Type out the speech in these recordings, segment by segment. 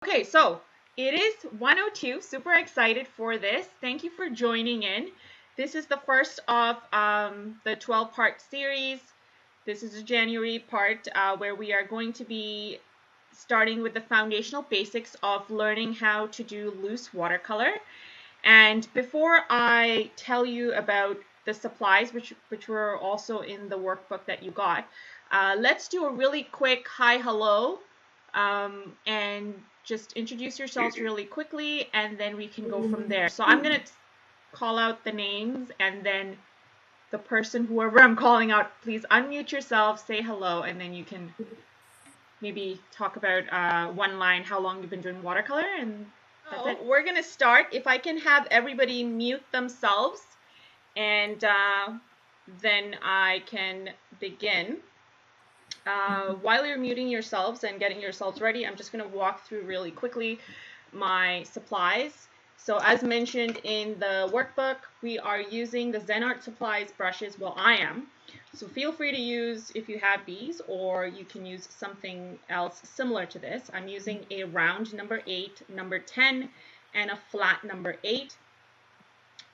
Okay, so it is 1:02. Super excited for this. Thank you for joining in. This is the first of the 12-part series. This is the January part where we are going to be starting with the foundational basics of learning how to do loose watercolor. And before I tell you about the supplies, which were also in the workbook that you got, let's do a really quick hi, hello, and just introduce yourselves really quickly, and then we can go from there. So I'm going to call out the names, and then the person, whoever I'm calling out, please unmute yourself, say hello, and then you can maybe talk about one line, how long you've been doing watercolor, and that's it. We're going to start. If I can have everybody mute themselves, and then I can begin. While you're muting yourselves and getting yourselves ready, I'm just going to walk through really quickly my supplies. So as mentioned in the workbook, we are using the Zen Art Supplies brushes. Well, I am. So feel free to use if you have these, or you can use something else similar to this. I'm using a round number 8, number 10, and a flat number 8.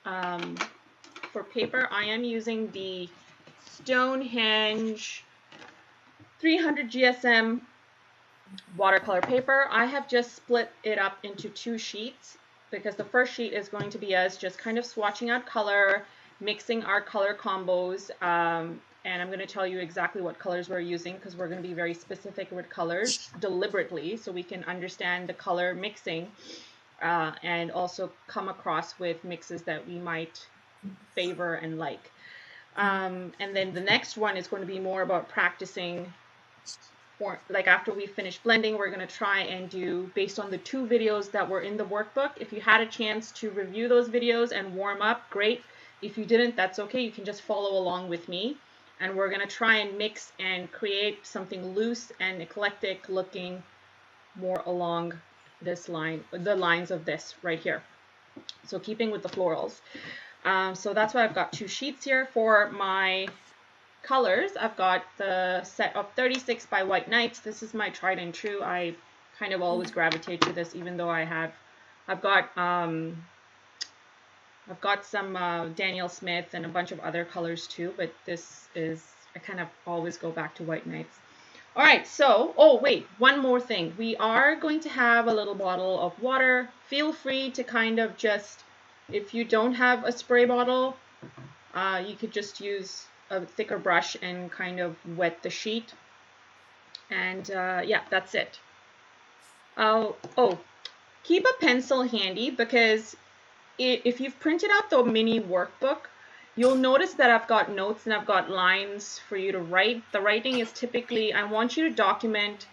For paper, I am using the Stonehenge 300 GSM watercolor paper. I have just split it up into 2 sheets because the first sheet is going to be us just kind of swatching out color, mixing our color combos, and I'm going to tell you exactly what colors we're using because we're going to be very specific with colors deliberately so we can understand the color mixing and also come across with mixes that we might favor and like. And then the next one is going to be more about practicing. Like after we finish blending, we're going to try and do based on the 2 videos that were in the workbook. If you had a chance to review those videos and warm up, great. If you didn't, that's okay. You can just follow along with me. And we're going to try and mix and create something loose and eclectic looking more along this line, the lines of this right here. So keeping with the florals. So that's why I've got 2 sheets here for my colors. I've got the set of 36 by White Knights. This is my tried and true. I kind of always gravitate to this, even though I've got some Daniel Smith and a bunch of other colors too, but this is, I kind of always go back to White Knights. All right, so, oh wait, one more thing. We are going to have a little bottle of water. Feel free to kind of just, if you don't have a spray bottle, you could just use a thicker brush and kind of wet the sheet. And yeah, that's it. Oh, keep a pencil handy because if you've printed out the mini workbook, you'll notice that I've got notes and I've got lines for you to write. The writing is typically, I want you to document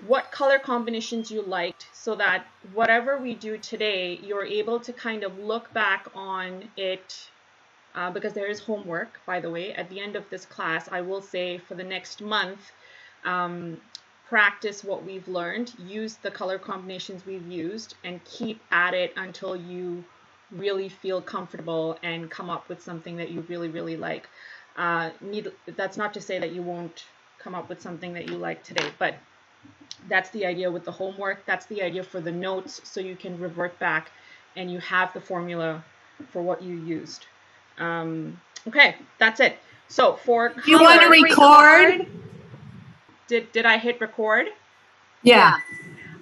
what color combinations you liked so that whatever we do today, you're able to kind of look back on it. Because there is homework, by the way. At the end of this class, I will say for the next month, practice what we've learned, use the color combinations we've used, and keep at it until you really feel comfortable and come up with something that you really, really like. That's not to say that you won't come up with something that you like today, but that's the idea with the homework. That's the idea for the notes, so you can revert back and you have the formula for what you used. Okay, that's it. So for color, you want to record? Did I hit record? Yeah.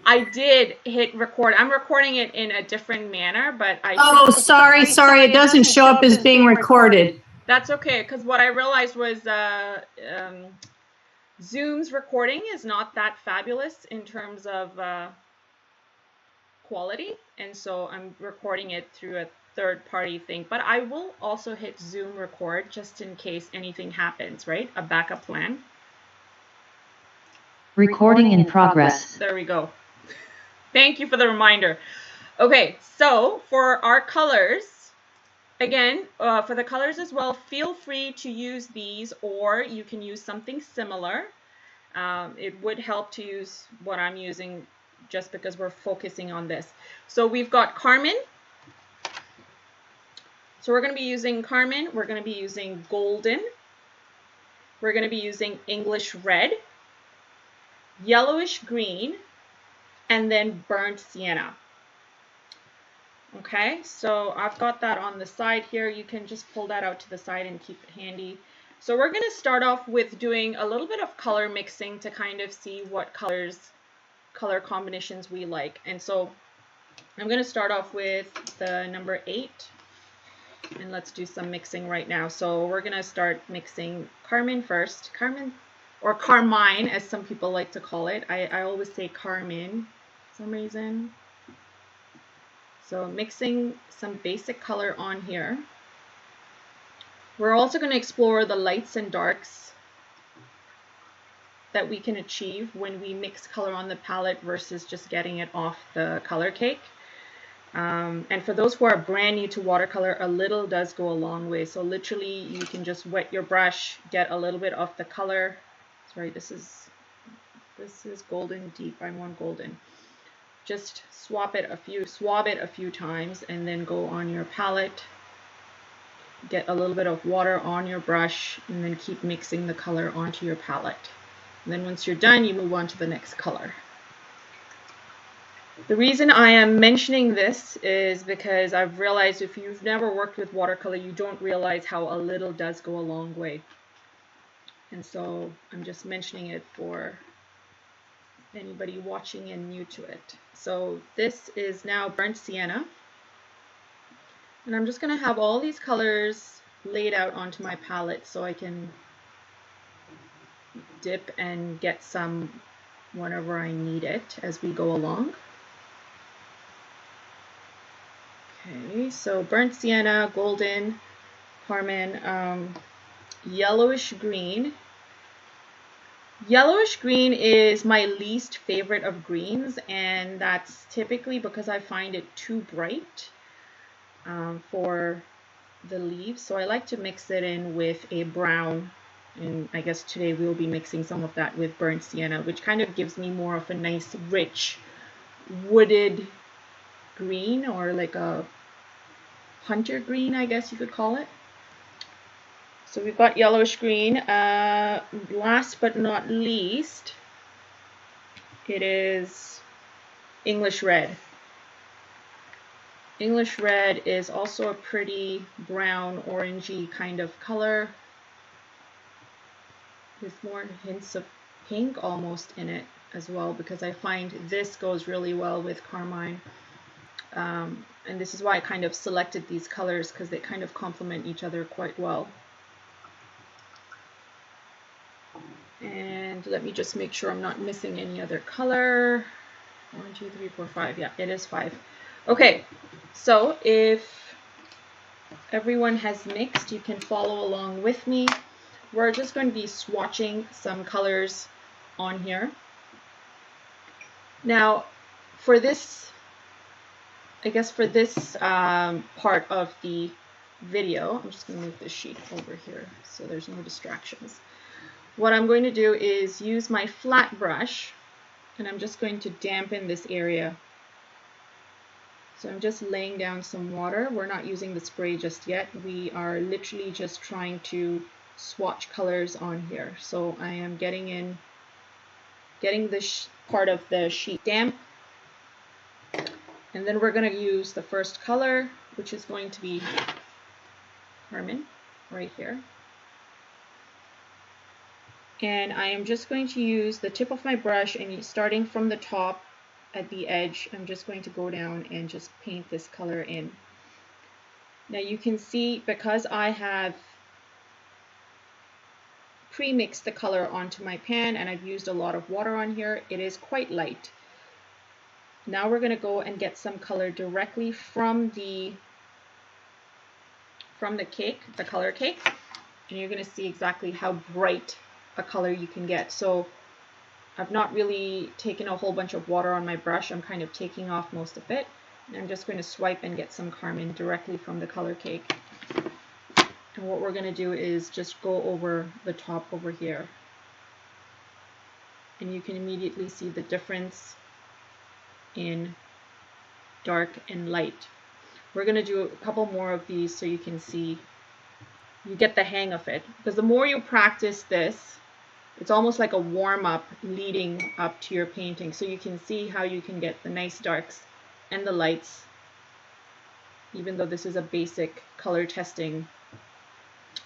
I did hit record. I'm recording it in a different manner, but I... Oh, sorry. It doesn't show up as being recorded. That's okay, because what I realized was Zoom's recording is not that fabulous in terms of quality, and so I'm recording it through a third-party thing, but I will also hit Zoom record just in case anything happens, right? A backup plan. Recording in progress. There we go. Thank you for the reminder. Okay, so for our colors, again, for the colors as well, feel free to use these, or you can use something similar. It would help to use what I'm using just because we're focusing on this. So we've got Carmine. So we're going to be using Carmine, we're going to be using Golden, we're going to be using English Red, Yellowish Green, and then burnt sienna. Okay, so I've got that on the side here. You can just pull that out to the side and keep it handy. So we're going to start off with doing a little bit of color mixing to kind of see what color combinations we like. And so I'm going to start off with the number 8, and let's do some mixing right now. So we're going to start mixing carmine first. Carmine, or carmine as some people like to call it. I always say carmine for some reason. So mixing some basic color on here. We're also going to explore the lights and darks that we can achieve when we mix color on the palette versus just getting it off the color cake. And for those who are brand new to watercolor, a little does go a long way. So literally you can just wet your brush, get a little bit of the color. Sorry, this is golden deep. I want golden. Just swab it a few times, and then go on your palette, get a little bit of water on your brush, and then keep mixing the color onto your palette. And then once you're done, you move on to the next color. The reason I am mentioning this is because I've realized if you've never worked with watercolor, you don't realize how a little does go a long way. And so I'm just mentioning it for anybody watching and new to it. So this is now burnt sienna, and I'm just going to have all these colors laid out onto my palette so I can dip and get some whenever I need it as we go along. Okay, so burnt sienna, golden, carmine, yellowish green. Yellowish green is my least favorite of greens, and that's typically because I find it too bright for the leaves. So I like to mix it in with a brown, and I guess today we'll be mixing some of that with burnt sienna, which kind of gives me more of a nice rich wooded green, or like a hunter green, I guess you could call it. So we've got yellowish green. Last but not least, it is English red. English red is also a pretty brown, orangey kind of color with more hints of pink almost in it as well, because I find this goes really well with carmine. And this is why I kind of selected these colors, because they kind of complement each other quite well. And let me just make sure I'm not missing any other color. 1, 2, 3, 4, 5. Yeah, it is 5. Okay, so if everyone has mixed, you can follow along with me. We're just going to be swatching some colors on here. Now, for this, I guess for this part of the video, I'm just going to move this sheet over here so there's no distractions. What I'm going to do is use my flat brush, and I'm just going to dampen this area. So I'm just laying down some water. We're not using the spray just yet. We are literally just trying to swatch colors on here. So I am getting this part of the sheet damp. And then we're going to use the first color, which is going to be carmine right here. And I am just going to use the tip of my brush, and starting from the top at the edge, I'm just going to go down and just paint this color in. Now you can see, because I have pre-mixed the color onto my pan and I've used a lot of water on here, it is quite light. Now we're going to go and get some color directly from the cake, the color cake, and you're going to see exactly how bright a color you can get. So I've not really taken a whole bunch of water on my brush. I'm kind of taking off most of it. And I'm just going to swipe and get some carmine directly from the color cake. And what we're going to do is just go over the top over here. And you can immediately see the difference in dark and light. We're going to do a couple more of these so you can see, you get the hang of it. Because the more you practice this, it's almost like a warm-up leading up to your painting. So you can see how you can get the nice darks and the lights, even though this is a basic color testing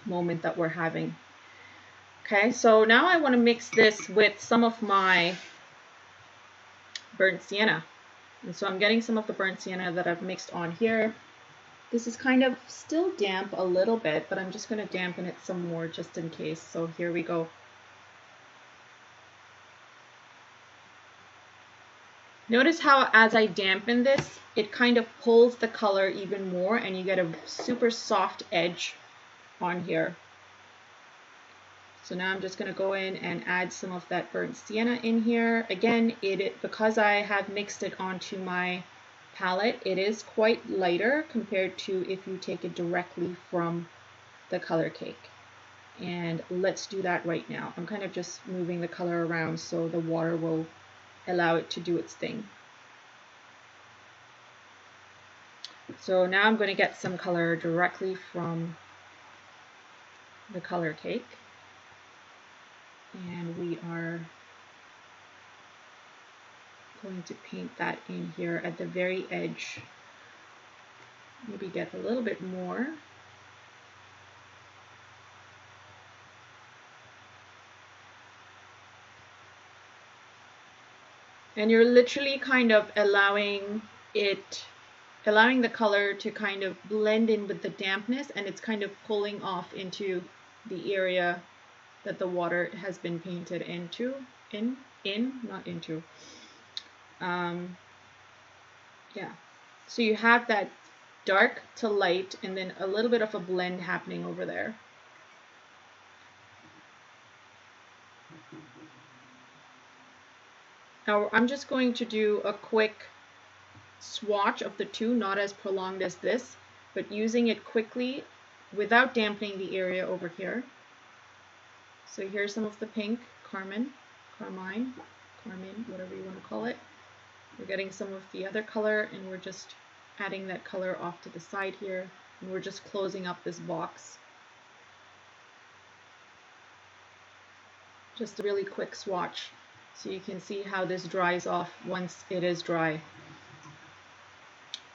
moment that we're having. Okay, so now I want to mix this with some of my burnt sienna. And so I'm getting some of the burnt sienna that I've mixed on here. This is kind of still damp a little bit, but I'm just going to dampen it some more just in case. So here we go. Notice how as I dampen this, it kind of pulls the color even more and you get a super soft edge on here. So now I'm just going to go in and add some of that burnt sienna in here. Again, because I have mixed it onto my palette, it is quite lighter compared to if you take it directly from the color cake. And let's do that right now. I'm kind of just moving the color around so the water will allow it to do its thing. So now I'm going to get some color directly from the color cake. And we are going to paint that in here at the very edge. Maybe get a little bit more. And you're literally kind of allowing the color to kind of blend in with the dampness, and it's kind of pulling off into the area that the water has been painted into, not into. Yeah, so you have that dark to light and then a little bit of a blend happening over there. Now I'm just going to do a quick swatch of the two, not as prolonged as this, but using it quickly without dampening the area over here. So here's some of the pink, carmine, whatever you want to call it. We're getting some of the other color and we're just adding that color off to the side here, and we're just closing up this box. Just a really quick swatch so you can see how this dries off once it is dry.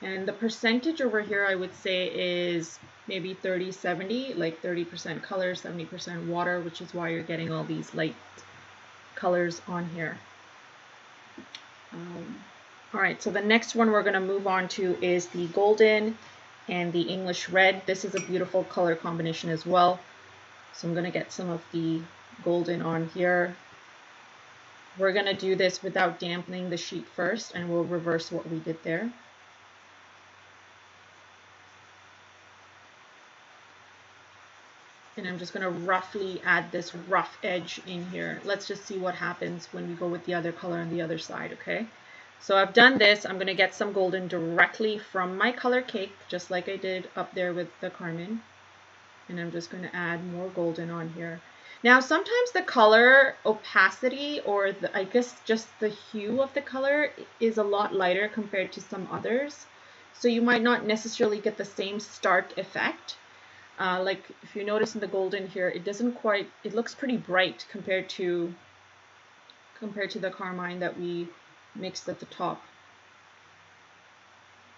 And the percentage over here I would say is maybe 30-70, like 30% color, 70% water, which is why you're getting all these light colors on here. All right, so the next one we're going to move on to is the golden and the English red. This is a beautiful color combination as well. So I'm going to get some of the golden on here. We're going to do this without dampening the sheet first, and we'll reverse what we did there. And I'm just going to roughly add this rough edge in here. Let's just see what happens when we go with the other color on the other side, okay? So I've done this. I'm going to get some golden directly from my color cake, just like I did up there with the carmine. And I'm just going to add more golden on here. Now, sometimes the color opacity, or I guess just the hue of the color, is a lot lighter compared to some others. So you might not necessarily get the same stark effect. Like if you notice in the golden here, it looks pretty bright compared to the carmine that we mixed at the top.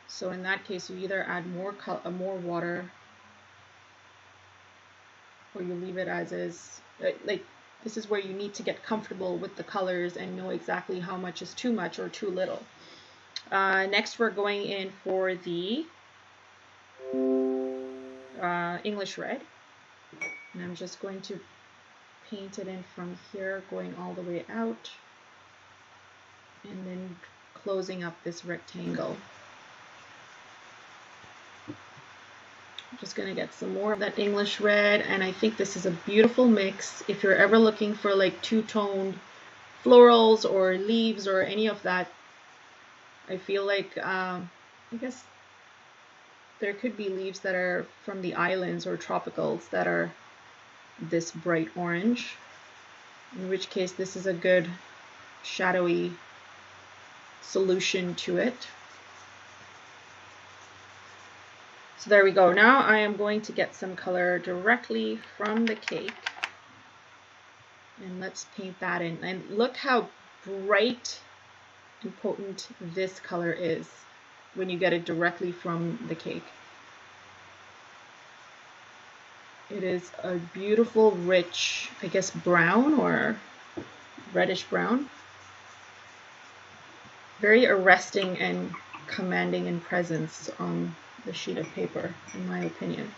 So in that case, you either add more water, or you leave it as is. Like this is where you need to get comfortable with the colors and know exactly how much is too much or too little. Next, we're going in for the English red, and I'm just going to paint it in from here, going all the way out, and then closing up this rectangle. I'm just going to get some more of that English red, and I think this is a beautiful mix if you're ever looking for like two-toned florals or leaves or any of that. I feel like I guess there could be leaves that are from the islands or tropicals that are this bright orange, in which case this is a good shadowy solution to it. So there we go. Now I am going to get some color directly from the cake. And let's paint that in. And look how bright and potent this color is when you get it directly from the cake. It is a beautiful, rich, I guess brown or reddish brown. Very arresting and commanding in presence on the sheet of paper, in my opinion.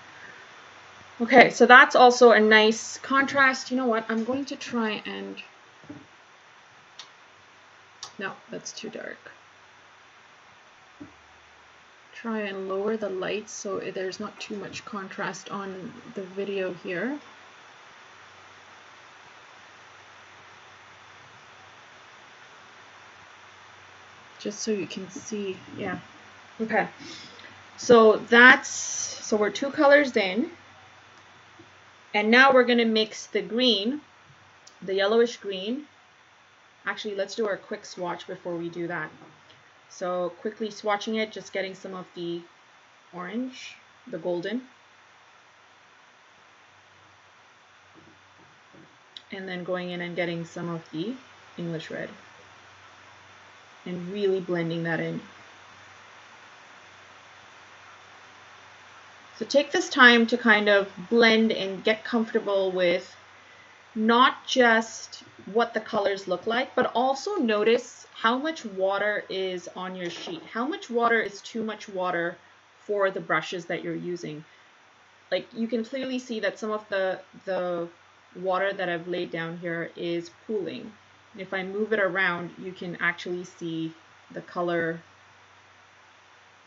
Okay, so that's also a nice contrast. You know what? I'm going to try and... No, that's too dark. Try and lower the lights so there's not too much contrast on the video here. Just so you can see, yeah. Okay, so we're 2 colors in. And now we're going to mix the green, the yellowish green. Actually, let's do our quick swatch before we do that. So quickly swatching it, just getting some of the orange, the golden. And then going in and getting some of the English red. And really blending that in. So take this time to kind of blend and get comfortable with not just what the colors look like, but also notice how much water is on your sheet. How much water is too much water for the brushes that you're using. Like you can clearly see that some of the water that I've laid down here is pooling. And if I move it around, you can actually see the color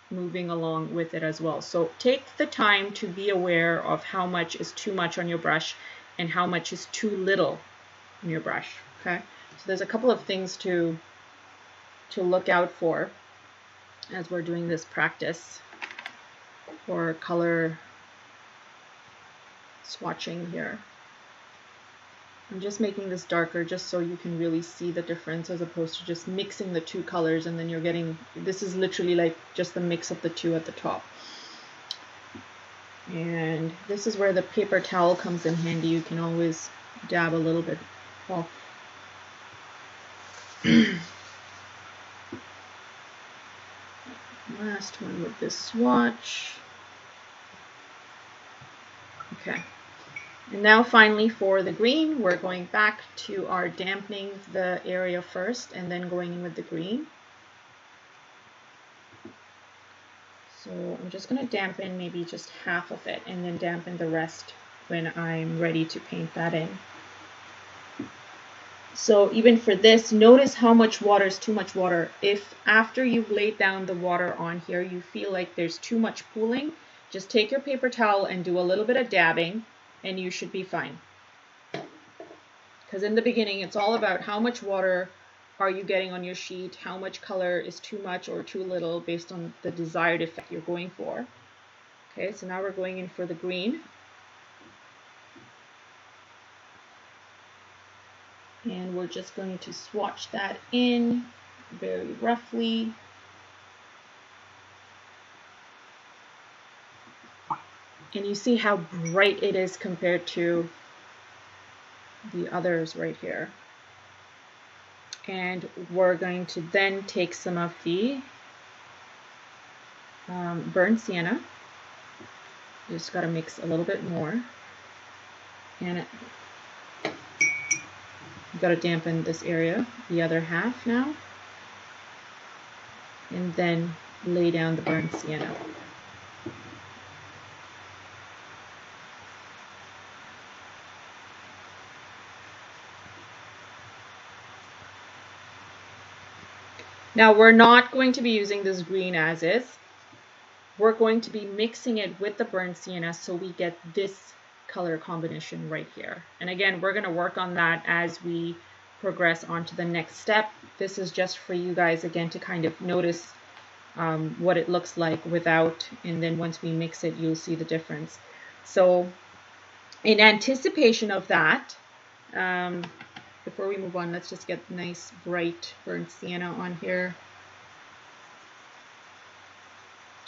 moving along with it as well. So take the time to be aware of how much is too much on your brush and how much is too little on your brush. Okay, so there's a couple of things to look out for as we're doing this practice for color swatching here. I'm just making this darker just so you can really see the difference as opposed to just mixing the 2 colors and then you're getting, this is literally like just the mix of the 2 at the top. And this is where the paper towel comes in handy. You can always dab a little bit off. Last one with this swatch. Okay. And now finally for the green, we're going back to our dampening the area first and then going in with the green. So I'm just going to dampen maybe just half of it and then dampen the rest when I'm ready to paint that in. So even for this, notice how much water is too much water. If after you've laid down the water on here, you feel like there's too much pooling, just take your paper towel and do a little bit of dabbing and you should be fine. Because in the beginning, it's all about how much water are you getting on your sheet, how much color is too much or too little based on the desired effect you're going for. Okay, so now we're going in for the green. And we're just going to swatch that in very roughly. And you see how bright it is compared to the others right here. And we're going to then take some of the burnt sienna. You just got to mix a little bit more. And you've got to dampen this area, the other half now. And then lay down the burnt sienna. Now we're not going to be using this green as is. We're going to be mixing it with the burnt sienna so we get this color combination right here. And again, we're going to work on that as we progress on to the next step. This is just for you guys, again, to kind of notice what it looks like without, and then once we mix it, you'll see the difference. So in anticipation of that, before we move on, let's just get nice bright burnt sienna on here.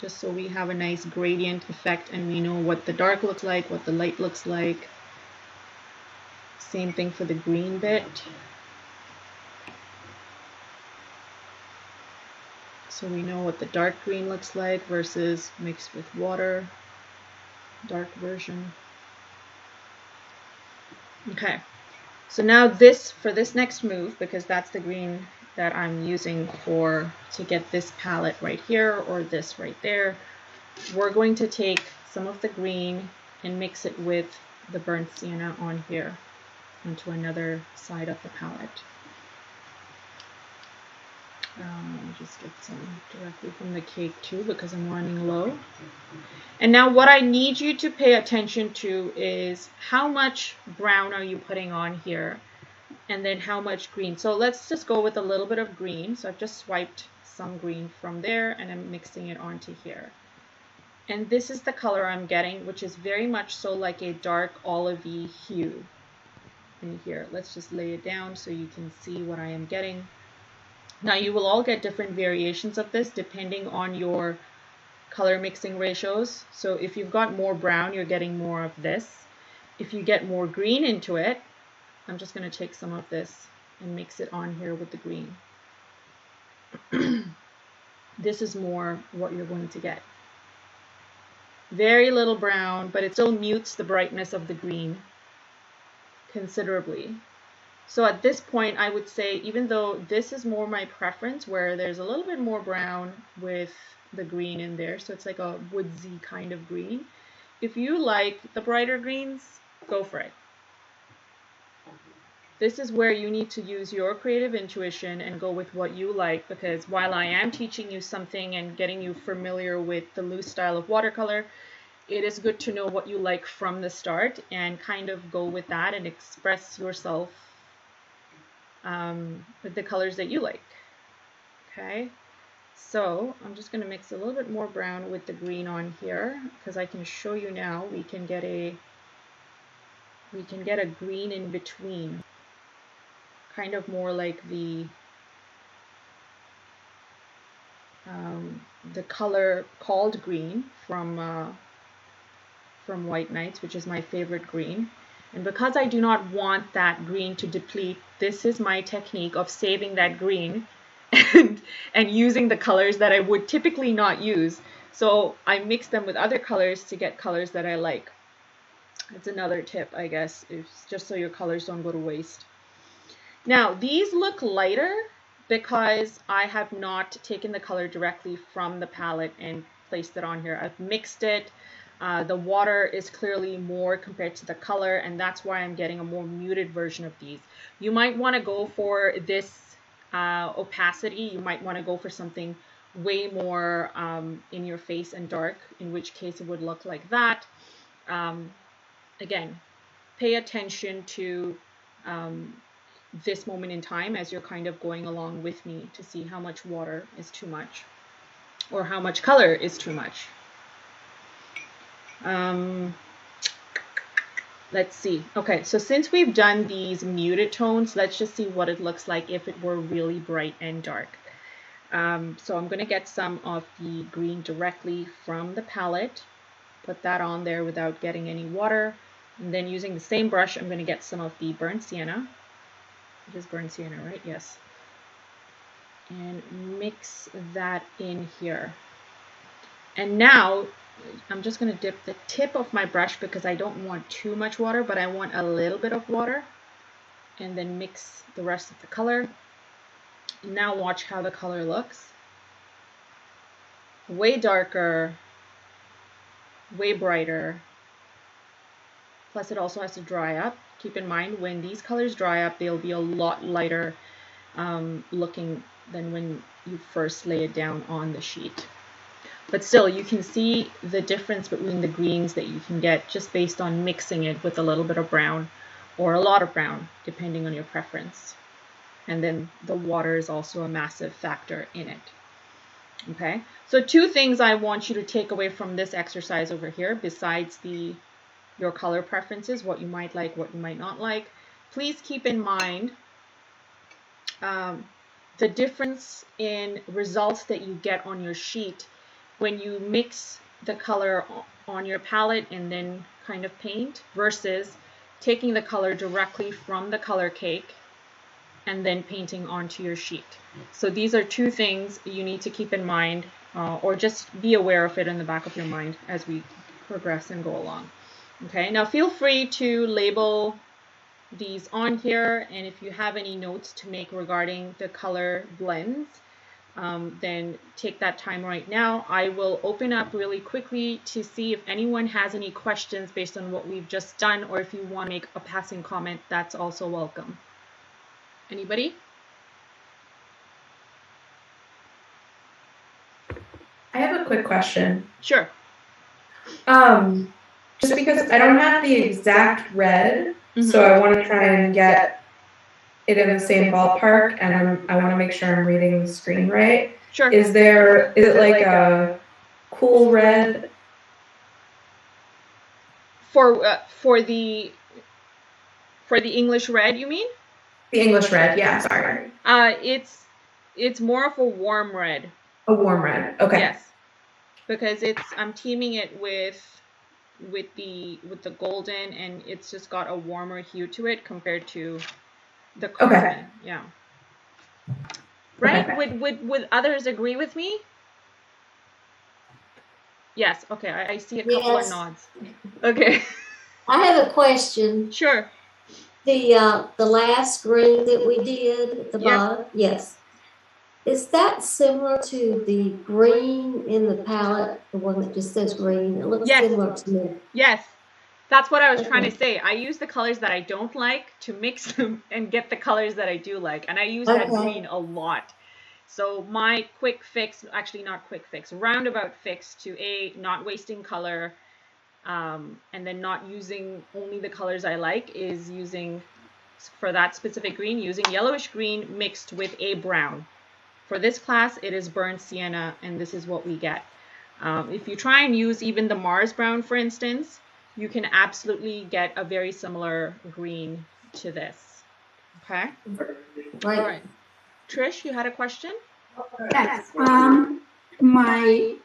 Just so we have a nice gradient effect and we know what the dark looks like, what the light looks like. Same thing for the green bit. So we know what the dark green looks like versus mixed with water, dark version. Okay, so now for this next move, because that's the green that I'm using to get this palette right here or this right there, we're going to take some of the green and mix it with the burnt sienna on here onto another side of the palette. Let me just get some directly from the cake too, because I'm running low. And now what I need you to pay attention to is how much brown are you putting on here, and then how much green. So let's just go with a little bit of green. So I've just swiped some green from there and I'm mixing it onto here. And this is the color I'm getting, which is very much so like a dark olivey hue in here. Let's just lay it down so you can see what I am getting. Now you will all get different variations of this depending on your color mixing ratios. So if you've got more brown, you're getting more of this. If you get more green into it, I'm just going to take some of this and mix it on here with the green. This is more what you're going to get. Very little brown, but it still mutes the brightness of the green considerably. So at this point, I would say, even though this is more my preference, where there's a little bit more brown with the green in there, so it's like a woodsy kind of green. If you like the brighter greens, go for it. This is where you need to use your creative intuition and go with what you like, because while I am teaching you something and getting you familiar with the loose style of watercolor, it is good to know what you like from the start and kind of go with that and express yourself with the colors that you like. Okay, so I'm just going to mix a little bit more brown with the green on here, because I can show you now we can get a green in between, kind of more like the color called green from White Nights, which is my favorite green. And because I do not want that green to deplete, this is my technique of saving that green and using the colors that I would typically not use. So I mix them with other colors to get colors that I like. It's another tip, I guess, it's just so your colors don't go to waste. Now, these look lighter because I have not taken the color directly from the palette and placed it on here. I've mixed it. The water is clearly more compared to the color, and that's why I'm getting a more muted version of these. You might want to go for this opacity. You might want to go for something way more in your face and dark, in which case it would look like that. Again, pay attention to this moment in time as you're kind of going along with me to see how much water is too much or how much color is too much. Let's see. Okay, so since we've done these muted tones, let's just see what it looks like if it were really bright and dark. So I'm going to get some of the green directly from the palette, put that on there without getting any water, and then using the same brush, I'm going to get some of the burnt sienna. It is burnt sienna, right? Yes. And mix that in here. And now I'm just going to dip the tip of my brush because I don't want too much water, but I want a little bit of water, and then mix the rest of the color. Now watch how the color looks. Way darker, way brighter. Plus it also has to dry up. Keep in mind, when these colors dry up, they'll be a lot lighter looking than when you first lay it down on the sheet. But still, you can see the difference between the greens that you can get just based on mixing it with a little bit of brown or a lot of brown, depending on your preference. And then the water is also a massive factor in it. Okay, so two things I want you to take away from this exercise over here, besides your color preferences, what you might like, what you might not like. Please keep in mind the difference in results that you get on your sheet when you mix the color on your palette and then kind of paint versus taking the color directly from the color cake and then painting onto your sheet. So these are two things you need to keep in mind, or just be aware of it in the back of your mind as we progress and go along. Okay, now feel free to label these on here, and if you have any notes to make regarding the color blends, then take that time right now. I will open up really quickly to see if anyone has any questions based on what we've just done, or if you want to make a passing comment, that's also welcome. Anybody? I have a quick question. Sure. Just because I don't have the exact red, so I want to try and get it in the same ballpark, and I want to make sure I'm reading the screen right. Sure. Is it like a cool red? For the English red, you mean? The English red, yeah, sorry. It's more of a warm red. A warm red. Okay. Yes. Because I'm teaming it with the golden, and it's just got a warmer hue to it compared to the carbon. Okay. Yeah. Right? Okay. Would others agree with me? Yes. Okay. I see a couple of nods. Okay. I have a question. Sure. The last green that we did at the bottom, yes. Is that similar to the green in the palette, the one that just says green? It looks similar to me. Yes. That's what I was trying to say. I use the colors that I don't like to mix them and get the colors that I do like. And I use that green a lot. So my quick fix, actually not quick fix, roundabout fix to not wasting color, and then not using only the colors I like, is using, for that specific green, using yellowish green mixed with a brown. For this class, it is burnt sienna, and this is what we get. If you try and use even the Mars brown, for instance, you can absolutely get a very similar green to this. Okay? Right. All right. Trish, you had a question? Yes. My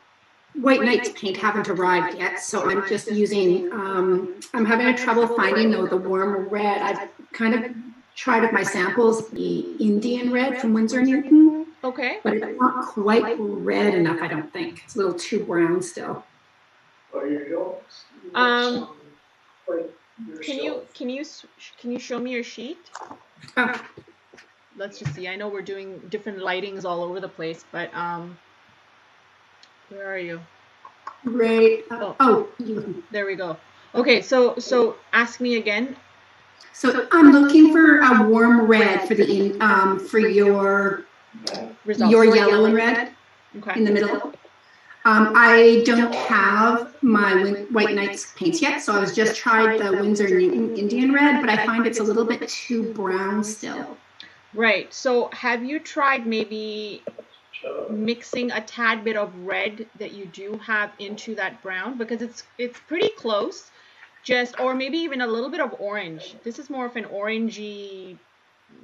White Nights paint haven't arrived yet, so I'm just using, I'm having trouble finding, though, the warm red. I've kind of tried with my samples the Indian red from Winsor & Newton. Okay. But it's not quite red enough, I don't think. It's a little too brown still. Can you show me your sheet? Oh. Let's just see. I know we're doing different lightings all over the place, but where are you? Right. There we go. Okay, so ask me again. So I'm looking for a warm red for the for your results. Your yellow and red in the middle. I don't have my White Nights paints yet, so I was just tried the Winsor & Newton Indian red, but I find it's a little bit too brown still. Right. So have you tried maybe mixing a tad bit of red that you do have into that brown, because it's pretty close, or maybe even a little bit of orange. This is more of an orangey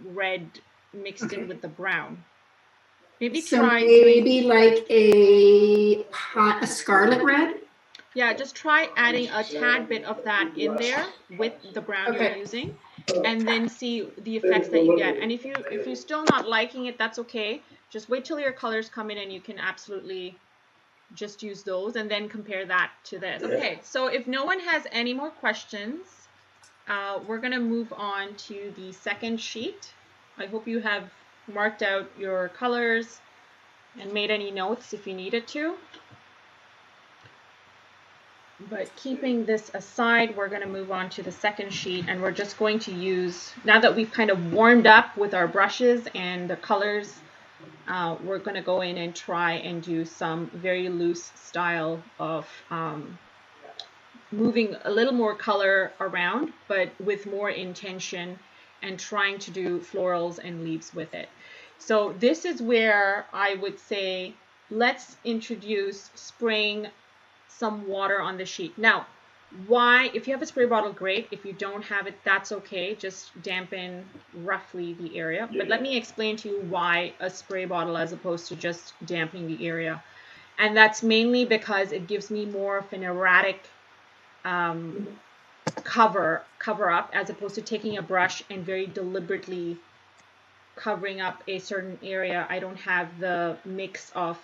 red mixed in with the brown. Maybe try like a scarlet red. Yeah, just try adding a tad bit of that in there with the brown you're using, and then see the effects that you get. And if you're still not liking it, that's okay. Just wait till your colors come in, and you can absolutely just use those and then compare that to this. Okay, so if no one has any more questions, we're going to move on to the second sheet. I hope you have marked out your colors and made any notes if you needed to. But keeping this aside, we're going to move on to the second sheet, and we're just going to use, now that we've kind of warmed up with our brushes and the colors, we're going to go in and try and do some very loose style of moving a little more color around, but with more intention, and trying to do florals and leaves with it. So this is where I would say, let's introduce spraying some water on the sheet. Now, why? If you have a spray bottle, great. If you don't have it, that's okay. Just dampen roughly the area. But let me explain to you why a spray bottle as opposed to just dampening the area. And that's mainly because it gives me more of an erratic cover up, as opposed to taking a brush and very deliberately covering up a certain area. I don't have the mix of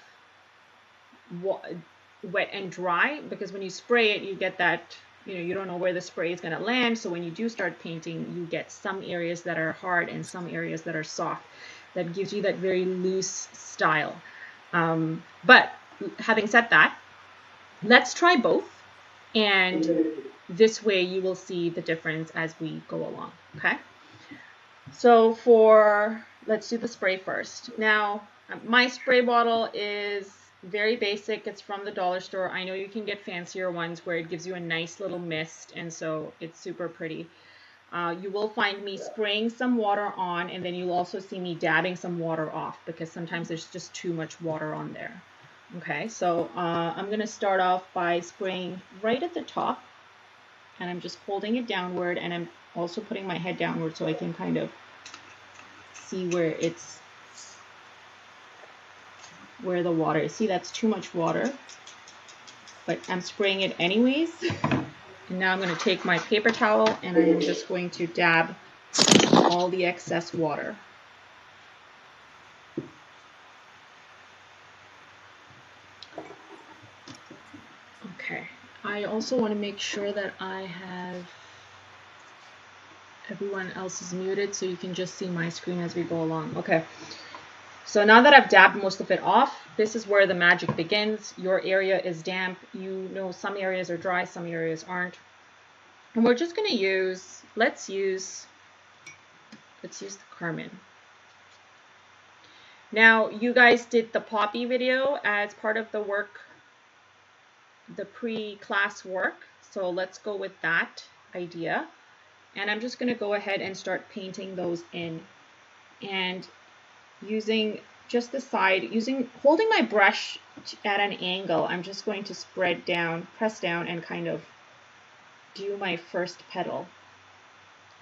wet and dry, because when you spray it, you get that, you don't know where the spray is going to land. So when you do start painting, you get some areas that are hard and some areas that are soft. That gives you that very loose style. But having said that, let's try both, and this way you will see the difference as we go along. Okay, so let's do the spray first. Now, my spray bottle is very basic. It's from the dollar store. I know you can get fancier ones where it gives you a nice little mist, and so it's super pretty. You will find me spraying some water on, and then you'll also see me dabbing some water off, because sometimes there's just too much water on there. Okay, so I'm going to start off by spraying right at the top, and I'm just holding it downward, and I'm also putting my head downward so I can kind of see where the water is. See, that's too much water, but I'm spraying it anyways. And now I'm going to take my paper towel, and I am just going to dab all the excess water. Okay, I also want to make sure that I have everyone else is muted so you can just see my screen as we go along. Okay, so now that I've dabbed most of it off, this is where the magic begins. Your area is damp. Some areas are dry, some areas aren't. And we're just going to use, let's use the carmine. Now, you guys did the poppy video as part of the work, the pre-class work. So let's go with that idea. And I'm just going to go ahead and start painting those in. And using just the side, holding my brush at an angle, I'm just going to press down, and kind of do my first petal.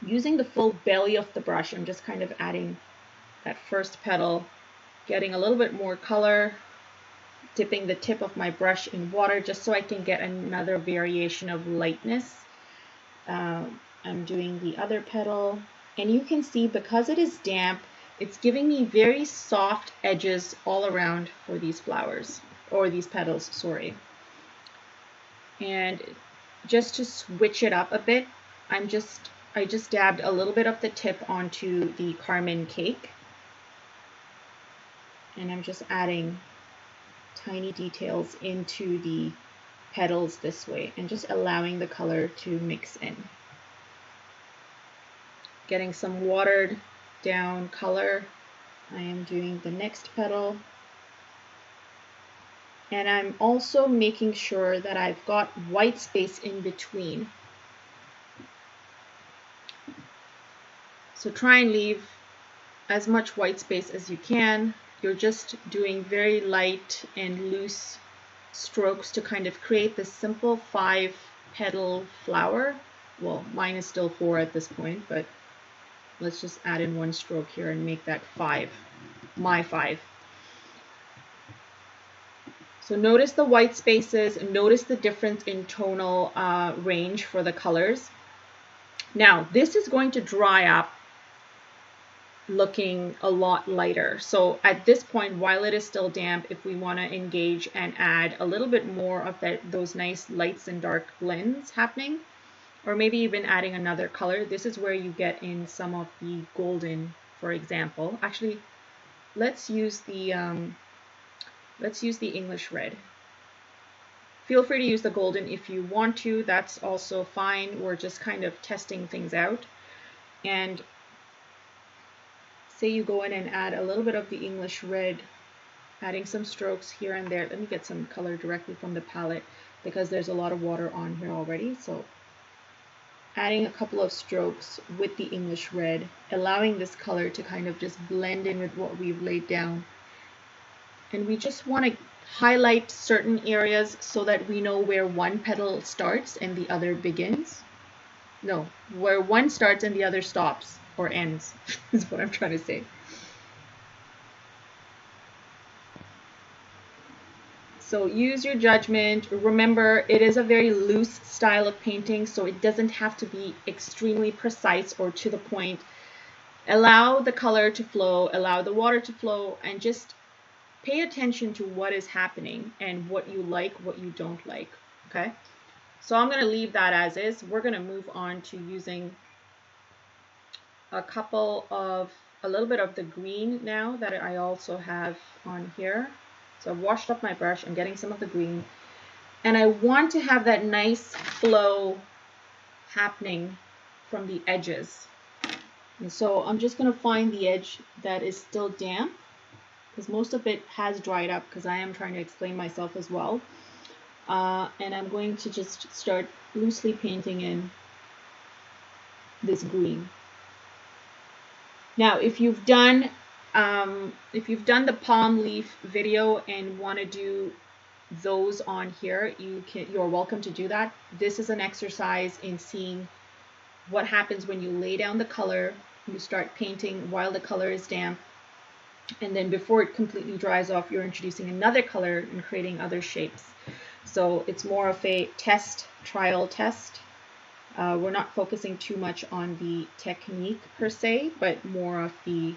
Using the full belly of the brush, I'm just kind of adding that first petal, getting a little bit more color, dipping the tip of my brush in water just so I can get another variation of lightness. I'm doing the other petal, and you can see, because it is damp, it's giving me very soft edges all around for these flowers, or these petals, sorry. And just to switch it up a bit, I just dabbed a little bit of the tip onto the carmine cake, and I'm just adding tiny details into the petals this way, and just allowing the color to mix in. Getting some watered down color. I am doing the next petal, and I'm also making sure that I've got white space in between. So try and leave as much white space as you can. You're just doing very light and loose strokes to kind of create this simple 5-petal flower. Well, mine is still 4 at this point, but let's just add in 1 stroke here and make that 5, my 5. So notice the white spaces, notice the difference in tonal range for the colors. Now, this is going to dry up looking a lot lighter. So at this point, while it is still damp, if we want to engage and add a little bit more of those nice lights and dark blends happening, or maybe even adding another color, this is where you get in some of the golden, for example. Actually, let's use the English red. Feel free to use the golden if you want to. That's also fine. We're just kind of testing things out. And say you go in and add a little bit of the English red, adding some strokes here and there. Let me get some color directly from the palette because there's a lot of water on here already. So adding a couple of strokes with the English red, allowing this color to kind of just blend in with what we've laid down. And we just want to highlight certain areas so that we know where one petal starts and the other begins. No, where one starts and the other stops or ends is what I'm trying to say. So use your judgment. Remember, it is a very loose style of painting, so it doesn't have to be extremely precise or to the point. Allow the color to flow, allow the water to flow, and just pay attention to what is happening and what you like, what you don't like, okay? So I'm going to leave that as is. We're going to move on to using a little bit of the green now that I also have on here. So I've washed up my brush. I'm getting some of the green. And I want to have that nice flow happening from the edges. And so I'm just going to find the edge that is still damp, because most of it has dried up, because I am trying to explain myself as well. And I'm going to just start loosely painting in this green. Now, if you've done the palm leaf video and want to do those on here, you're welcome to do that. This is an exercise in seeing what happens when you lay down the color, you start painting while the color is damp, and then before it completely dries off, you're introducing another color and creating other shapes. So it's more of a trial test. We're not focusing too much on the technique per se, but more of the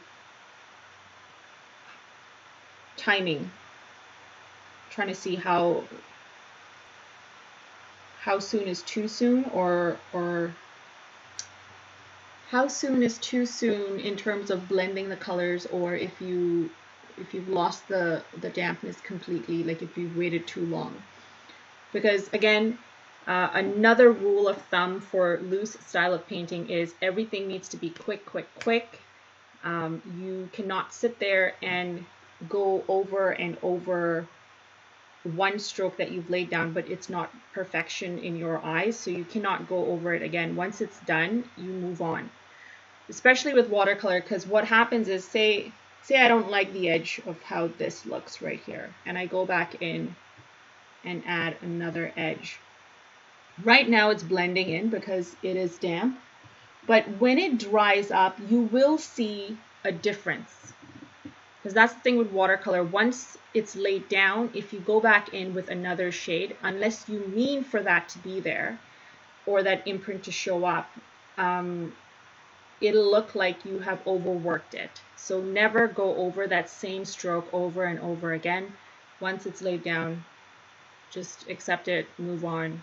timing. Trying to see how soon is too soon, or how soon is too soon in terms of blending the colors, or if you've lost the dampness completely, like if you've waited too long. Because again, another rule of thumb for loose style of painting is everything needs to be quick. You cannot sit there and go over and over one stroke that you've laid down, but it's not perfection in your eyes, so you cannot go over it again. Once it's done, you move on. Especially with watercolor, because what happens is, say I don't like the edge of how this looks right here, and I go back in and add another edge. Right now it's blending in because it is damp, but when it dries up, you will see a difference. Because that's the thing with watercolor. Once it's laid down, if you go back in with another shade, unless you mean for that to be there or that imprint to show up, it'll look like you have overworked it. So never go over that same stroke over and over again. Once it's laid down, just accept it, move on.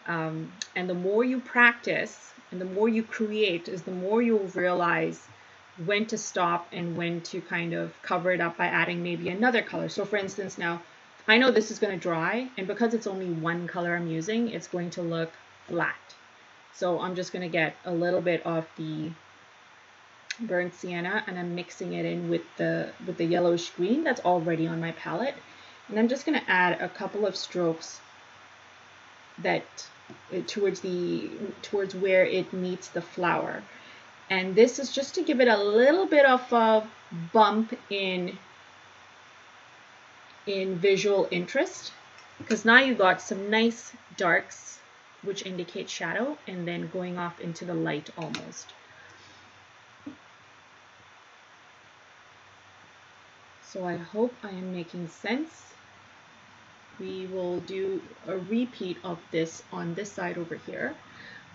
And the more you practice and the more you create is the more you'll realize when to stop and when to kind of cover it up by adding maybe another color. So for instance, now I know this is going to dry, and because it's only one color I'm using, it's going to look flat. So I'm just going to get a little bit of the burnt sienna and I'm mixing it in with the yellowish green that's already on my palette. And I'm just going to add a couple of strokes that towards where it meets the flower. And this is just to give it a little bit of a bump in visual interest, because now you got some nice darks which indicate shadow and then going off into the light almost. So I hope I am making sense. We will do a repeat of this on this side over here,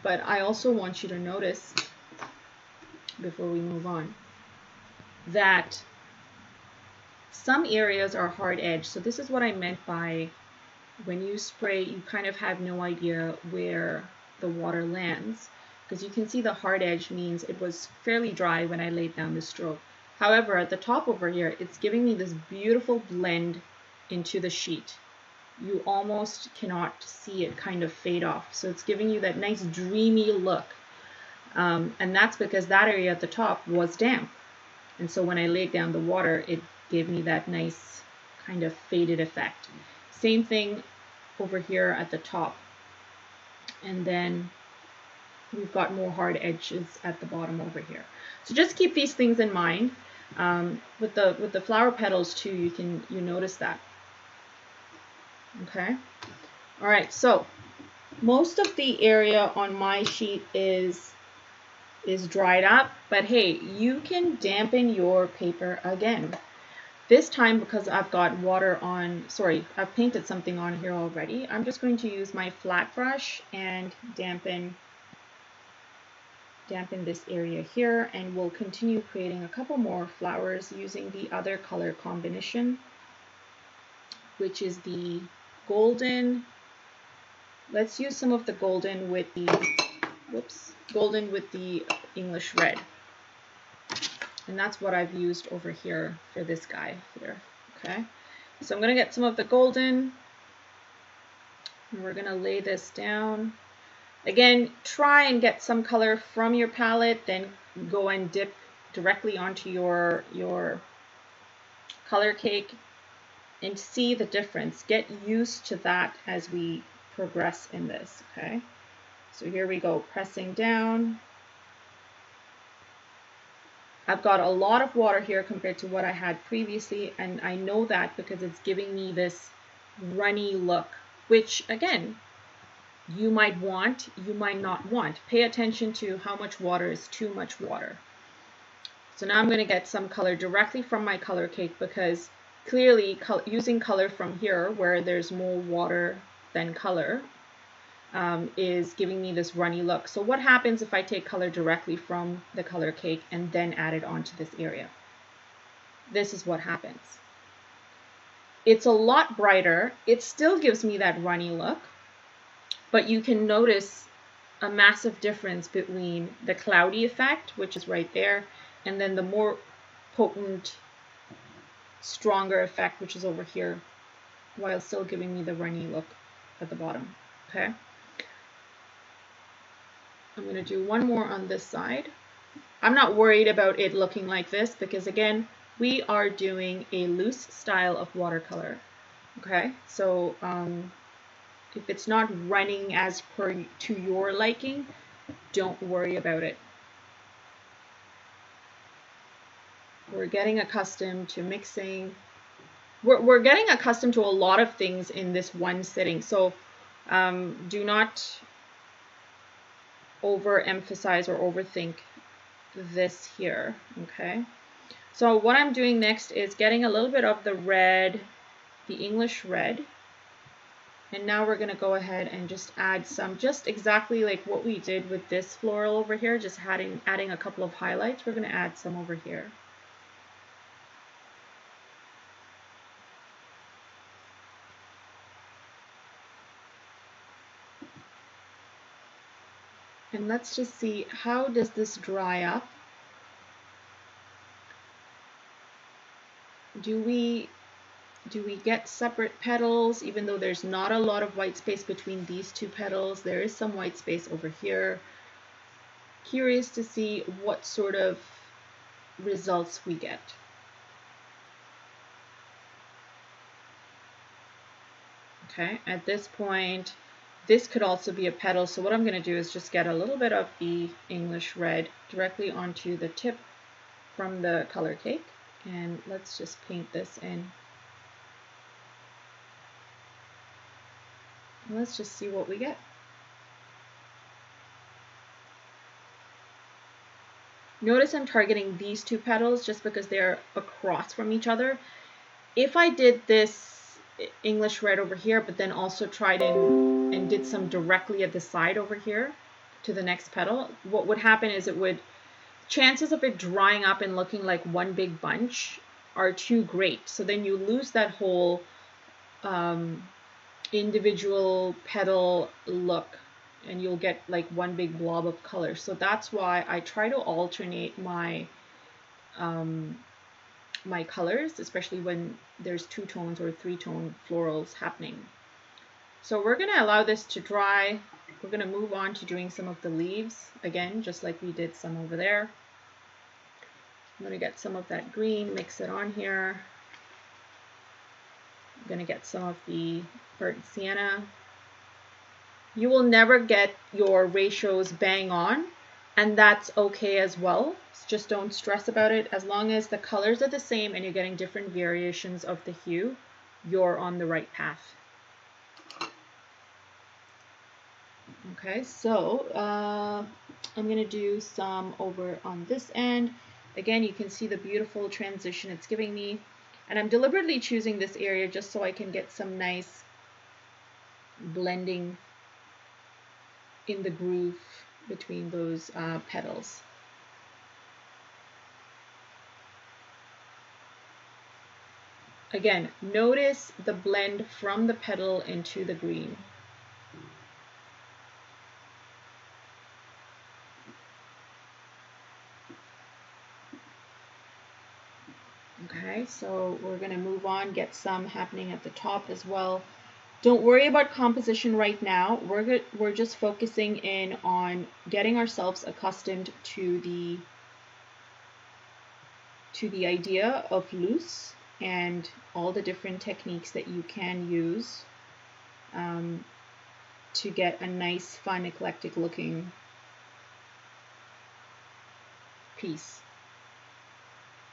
but I also want you to notice before we move on that some areas are hard edge. So this is what I meant by when you spray, you kind of have no idea where the water lands, because you can see the hard edge means it was fairly dry when I laid down the stroke. However, at the top over here, it's giving me this beautiful blend into the sheet. You almost cannot see it kind of fade off. So it's giving you that nice dreamy look. And that's because that area at the top was damp. And so when I laid down the water, it gave me that nice kind of faded effect. Same thing over here at the top. And then we've got more hard edges at the bottom over here. So just keep these things in mind. With the flower petals too, you notice that. Okay. All right. So most of the area on my sheet is dried up, but hey, you can dampen your paper again. This time, because I've got water on, sorry, I've painted something on here already, I'm just going to use my flat brush and dampen this area here, and we'll continue creating a couple more flowers using the other color combination, which is the golden. Let's use some of the golden with the, golden with the English red. And that's what I've used over here for this guy here. Okay, so I'm going to get some of the golden, and we're going to lay this down. Again, try and get some color from your palette, then go and dip directly onto your color cake and see the difference. Get used to that as we progress in this. Okay, so here we go, pressing down. I've got a lot of water here compared to what I had previously, and I know that because it's giving me this runny look, which again, you might want, you might not want. Pay attention to how much water is too much water. So now I'm going to get some color directly from my color cake, because clearly using color from here where there's more water than color is giving me this runny look. So what happens if I take color directly from the color cake and then add it onto this area? This is what happens. It's a lot brighter. It still gives me that runny look, but you can notice a massive difference between the cloudy effect, which is right there, and then the more potent, stronger effect, which is over here, while still giving me the runny look at the bottom. Okay. I'm going to do one more on this side. I'm not worried about it looking like this because, again, we are doing a loose style of watercolor. Okay, so if it's not running as per to your liking, don't worry about it. We're getting accustomed to mixing. We're getting accustomed to a lot of things in this one sitting. So do not overemphasize or overthink this here. Okay. So what I'm doing next is getting a little bit of the red, the English red. And now we're going to go ahead and just add some, just exactly like what we did with this floral over here, just adding a couple of highlights. We're going to add some over here. And let's just see, how does this dry up? Do we get separate petals, even though there's not a lot of white space between these two petals? There is some white space over here. Curious to see what sort of results we get. Okay, at this point, this could also be a petal. So what I'm going to do is just get a little bit of the English red directly onto the tip from the color cake. And let's just paint this in. Let's just see what we get. Notice I'm targeting these two petals just because they're across from each other. If I did this English red over here, but then also tried and did some directly at the side over here to the next petal, what would happen is chances of it drying up and looking like one big bunch are too great. So then you lose that whole individual petal look, and you'll get like one big blob of color. So that's why I try to alternate my my colors, especially when there's 2-tone or 3-tone florals happening. So we're going to allow this to dry. We're going to move on to doing some of the leaves again, just like we did some over there. I'm going to get some of that green, mix it on here. I'm going to get some of the burnt sienna. You will never get your ratios bang on, and that's okay as well. Just don't stress about it. As long as the colors are the same and you're getting different variations of the hue, you're on the right path. Okay, so I'm going to do some over on this end. Again, you can see the beautiful transition it's giving me. And I'm deliberately choosing this area just so I can get some nice blending in the groove between those petals. Again, notice the blend from the petal into the green. Okay, so we're going to move on, get some happening at the top as well. Don't worry about composition right now. We're just focusing in on getting ourselves accustomed to the idea of loose and all the different techniques that you can use to get a nice, fun, eclectic looking piece.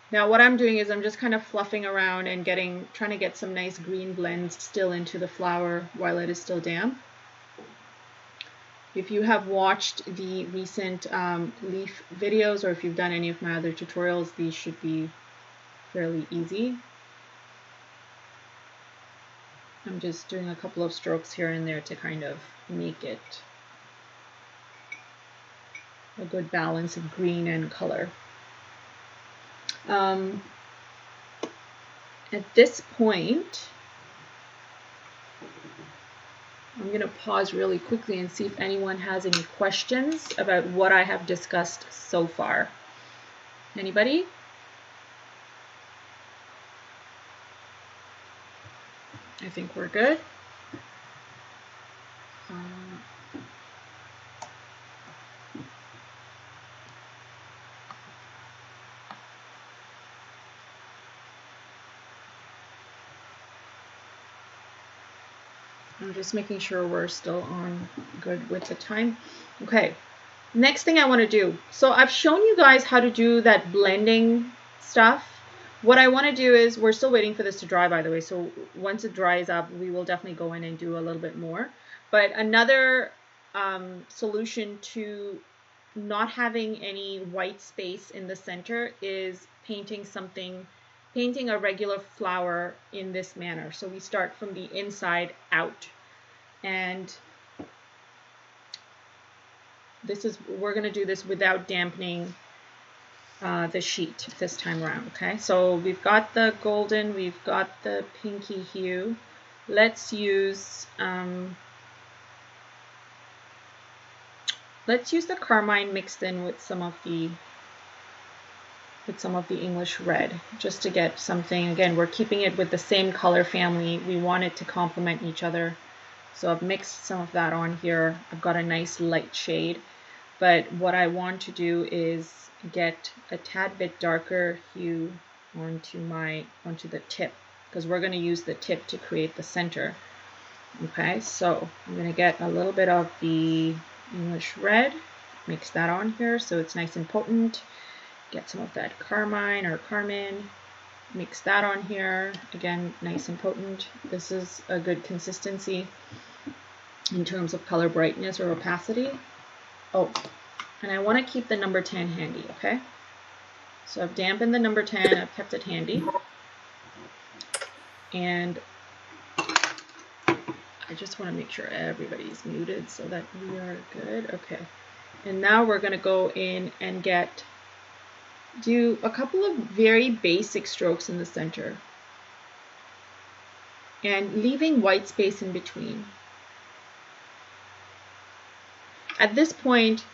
Now what I'm doing is I'm just kind of fluffing around and trying to get some nice green blends still into the flower while it is still damp. If you have watched the recent leaf videos, or if you've done any of my other tutorials, these should be fairly easy. I'm just doing a couple of strokes here and there to kind of make it a good balance of green and color. At this point, I'm going to pause really quickly and see if anyone has any questions about what I have discussed so far. Anybody? I think we're good. I'm just making sure we're still on good with the time. Okay, next thing I want to do. So I've shown you guys how to do that blending stuff. What I want to do is, we're still waiting for this to dry, by the way, so once it dries up, we will definitely go in and do a little bit more. But another solution to not having any white space in the center is painting a regular flower in this manner. So we start from the inside out, and we're going to do this without dampening the sheet this time around. Okay, so we've got the golden, we've got the pinky hue. Let's use the carmine mixed in with some of the English red, just to get something. Again, we're keeping it with the same color family. We want it to complement each other. So I've mixed some of that on here. I've got a nice light shade, but what I want to do is get a tad bit darker hue onto the tip, because we're going to use the tip to create the center. Okay, so I'm going to get a little bit of the English red, mix that on here so it's nice and potent. Get some of that carmine or carmine, mix that on here, again nice and potent. This is a good consistency in terms of color brightness or opacity. Oh, and I want to keep the number 10 handy, okay? So I've dampened the number 10, I've kept it handy, and I just want to make sure everybody's muted so that we are good. Okay, and now we're going to go in and do a couple of very basic strokes in the center and leaving white space in between. At this point,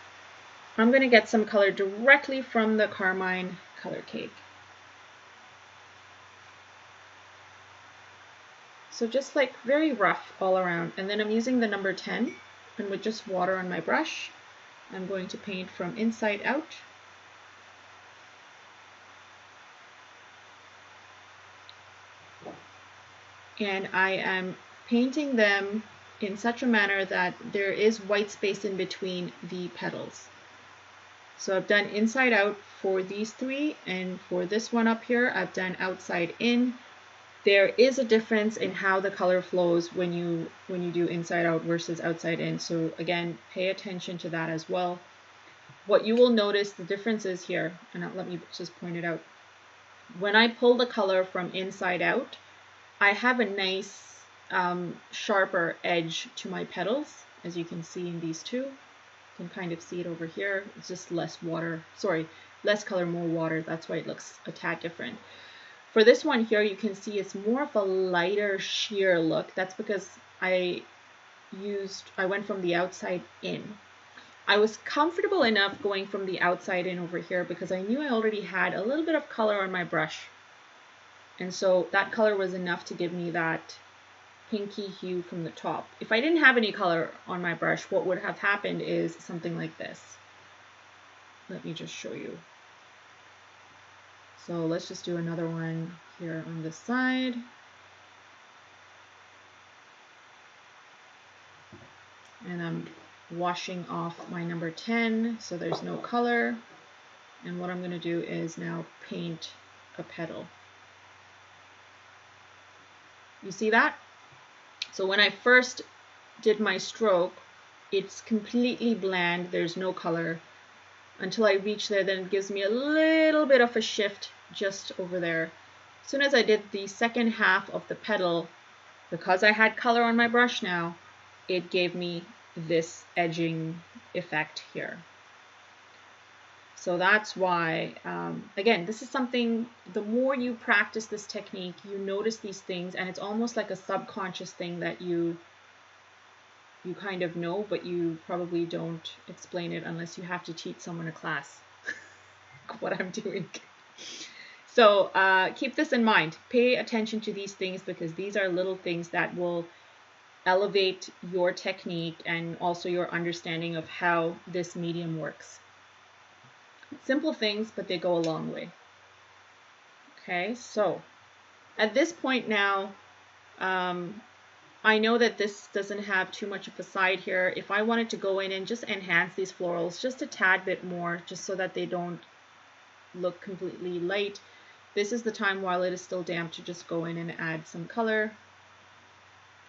I'm going to get some color directly from the carmine color cake. So just like very rough all around, and then I'm using the number 10, and with just water on my brush, I'm going to paint from inside out. And I am painting them in such a manner that there is white space in between the petals. So I've done inside out for these three, and for this one up here, I've done outside in. There is a difference in how the color flows when you do inside out versus outside in. So again, pay attention to that as well. What you will notice the difference is here, and let me just point it out. when I pull the color from inside out, I have a nice sharper edge to my petals, as you can see in these two. You can kind of see it over here. It's just less water, sorry, less color, more water. That's why it looks a tad different. For this one here, you can see it's more of a lighter sheer look. That's because I went from the outside in. I was comfortable enough going from the outside in over here because I knew I already had a little bit of color on my brush. And so that color was enough to give me that pinky hue from the top. If I didn't have any color on my brush, what would have happened is something like this. Let me just show you. So let's just do another one here on this side. And I'm washing off my number 10 so there's no color. And what I'm going to do is now paint a petal. You see that? So when I first did my stroke, it's completely bland, there's no color. Until I reach there, then it gives me a little bit of a shift just over there. As soon as I did the second half of the petal, because I had color on my brush now, it gave me this edging effect here. So that's why, again, this is something, the more you practice this technique, you notice these things, and it's almost like a subconscious thing that you kind of know, but you probably don't explain it unless you have to teach someone a class, what I'm doing. So keep this in mind. Pay attention to these things because these are little things that will elevate your technique and also your understanding of how this medium works. Simple things, but they go a long way. Okay, so at this point now, I know that this doesn't have too much of a side here. If I wanted to go in and just enhance these florals just a tad bit more, just so that they don't look completely light, this is the time while it is still damp to just go in and add some color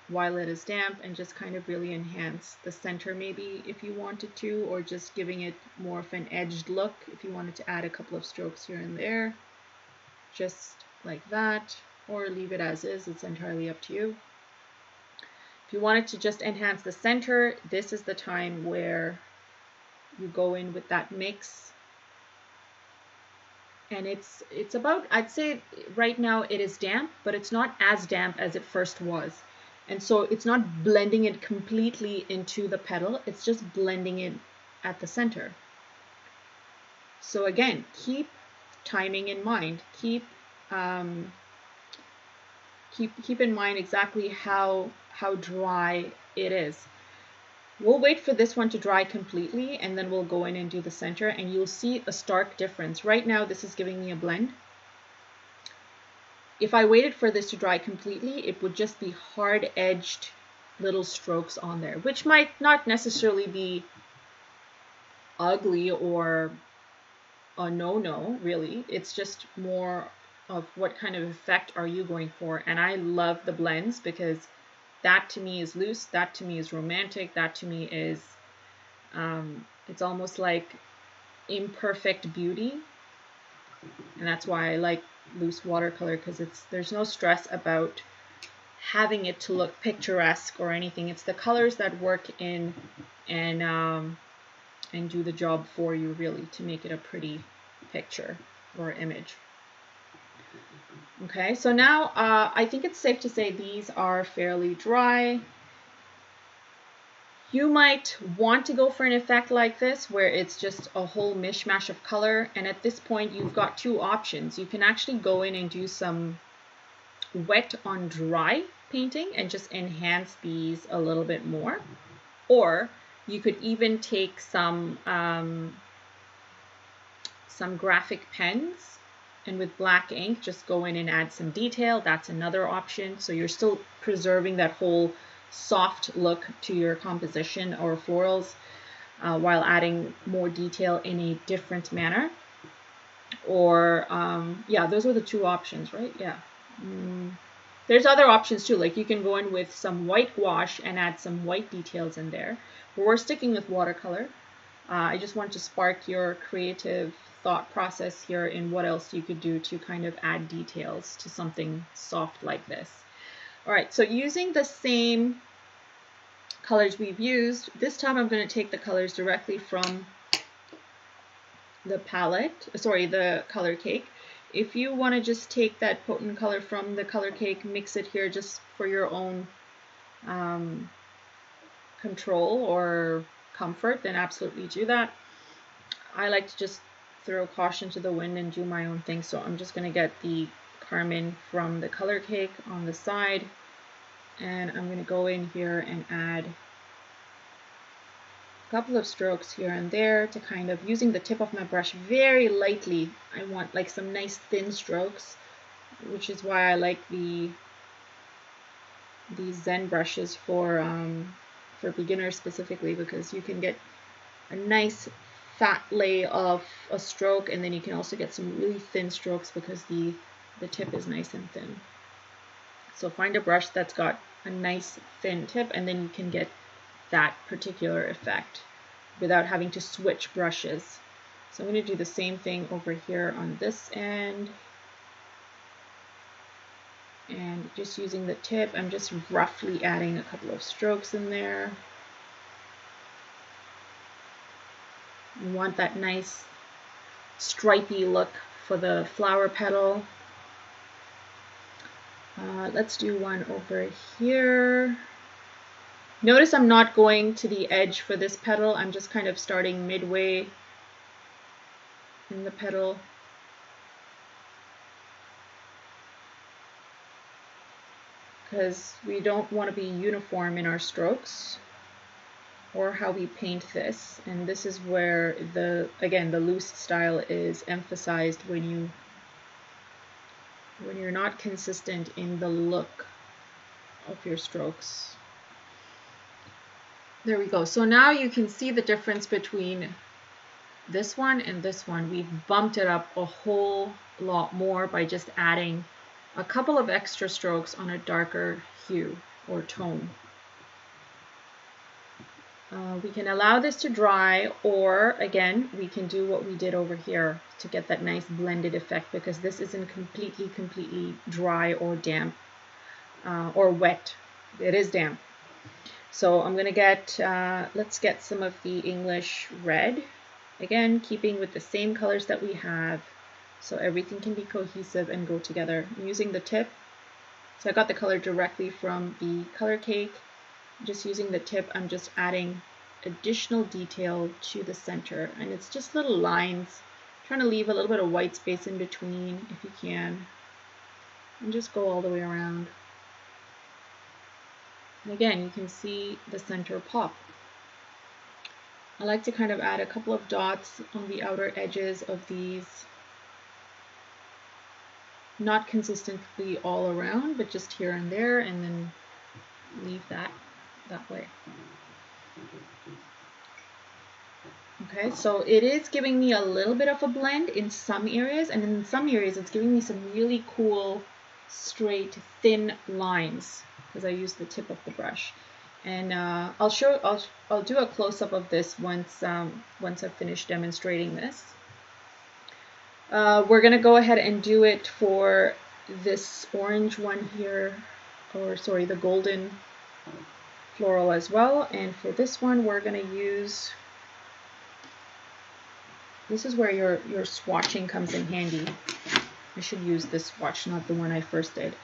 while it is damp and just kind of really enhance the center maybe if you wanted to, or just giving it more of an edged look if you wanted to add a couple of strokes here and there, just like that, or leave it as is. It's entirely up to you. If you wanted to just enhance the center, this is the time where you go in with that mix. And it's about, I'd say right now it is damp, but it's not as damp as it first was. And so it's not blending it completely into the petal, it's just blending it at the center. So again, keep timing in mind. Keep in mind exactly how dry it is. We'll wait for this one to dry completely and then we'll go in and do the center and you'll see a stark difference. Right now this is giving me a blend. If I waited for this to dry completely, it would just be hard-edged little strokes on there, which might not necessarily be ugly or a no-no, really. It's just more of what kind of effect are you going for. And I love the blends because that to me is loose, that to me is romantic, that to me is, it's almost like imperfect beauty. And that's why I like loose watercolor, because there's no stress about having it to look picturesque or anything. It's the colors that work in and do the job for you, really, to make it a pretty picture or image. Okay, so now I think it's safe to say these are fairly dry. You might want to go for an effect like this where it's just a whole mishmash of color, and at this point you've got two options. You can actually go in and do some wet on dry painting and just enhance these a little bit more, or you could even take some graphic pens and with black ink just go in and add some detail. That's another option. So you're still preserving that whole soft look to your composition or florals while adding more detail in a different manner. Or yeah, those are the two options, right? Yeah. There's other options too, like you can go in with some white gouache and add some white details in there. But we're sticking with watercolor. I just want to spark your creative thought process here in what else you could do to kind of add details to something soft like this. All right, so using the same colors we've used, this time I'm going to take the colors directly from the palette, sorry, the color cake. If you want to just take that potent color from the color cake, mix it here just for your own control or comfort, then absolutely do that. I like to just throw caution to the wind and do my own thing, so I'm just going to get the carmine from the color cake on the side, and I'm going to go in here and add a couple of strokes here and there to kind of, using the tip of my brush very lightly. I want like some nice thin strokes, which is why I like these Zen brushes for beginners specifically, because you can get a nice fat lay of a stroke, and then you can also get some really thin strokes because the tip is nice and thin. So find a brush that's got a nice thin tip, and then you can get that particular effect without having to switch brushes. So I'm going to do the same thing over here on this end, and just using the tip, I'm just roughly adding a couple of strokes in there. You want that nice stripy look for the flower petal. Let's do one over here. Notice I'm not going to the edge for this petal. I'm just kind of starting midway in the petal. Because we don't want to be uniform in our strokes or how we paint this. And this is where again, the loose style is emphasized when you're not consistent in the look of your strokes. There we go. So now you can see the difference between this one and this one. We've bumped it up a whole lot more by just adding a couple of extra strokes on a darker hue or tone. We can allow this to dry, or again, we can do what we did over here to get that nice blended effect, because this isn't completely dry or damp or wet. It is damp. So I'm going to get, let's get some of the English red. Again, keeping with the same colors that we have, so everything can be cohesive and go together. I'm using the tip. So I got the color directly from the color cake. Just using the tip, I'm just adding additional detail to the center, and it's just little lines, trying to leave a little bit of white space in between if you can, and just go all the way around. And again, you can see the center pop. I like to kind of add a couple of dots on the outer edges of these, not consistently all around, but just here and there, and then leave that way. Okay, so it is giving me a little bit of a blend in some areas, and in some areas it's giving me some really cool straight thin lines because I used the tip of the brush. And I'll do a close-up of this once I've finished demonstrating this. We're gonna go ahead and do it for this orange one here, or sorry, the golden floral as well. And for this one, we're gonna use, this is where your swatching comes in handy. I should use this swatch, not the one I first did.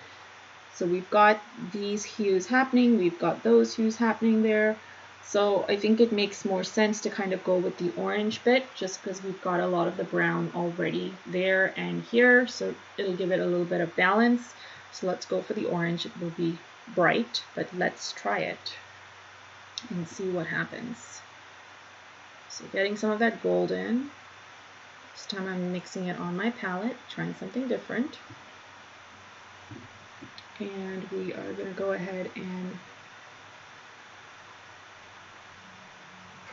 So we've got these hues happening, we've got those hues happening there. So I think it makes more sense to kind of go with the orange bit, just because we've got a lot of the brown already there and here, so it'll give it a little bit of balance. So let's go for the orange. It will be bright, but let's try it and see what happens. So getting some of that golden. This time I'm mixing it on my palette, trying something different. And we are going to go ahead and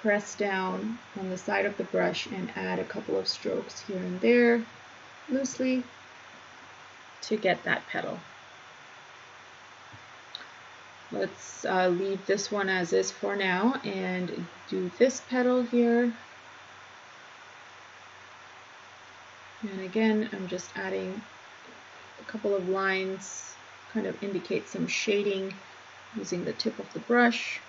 press down on the side of the brush and add a couple of strokes here and there loosely to get that petal. Let's leave this one as is for now and do this petal here. And again, I'm just adding a couple of lines, kind of indicate some shading using the tip of the brush.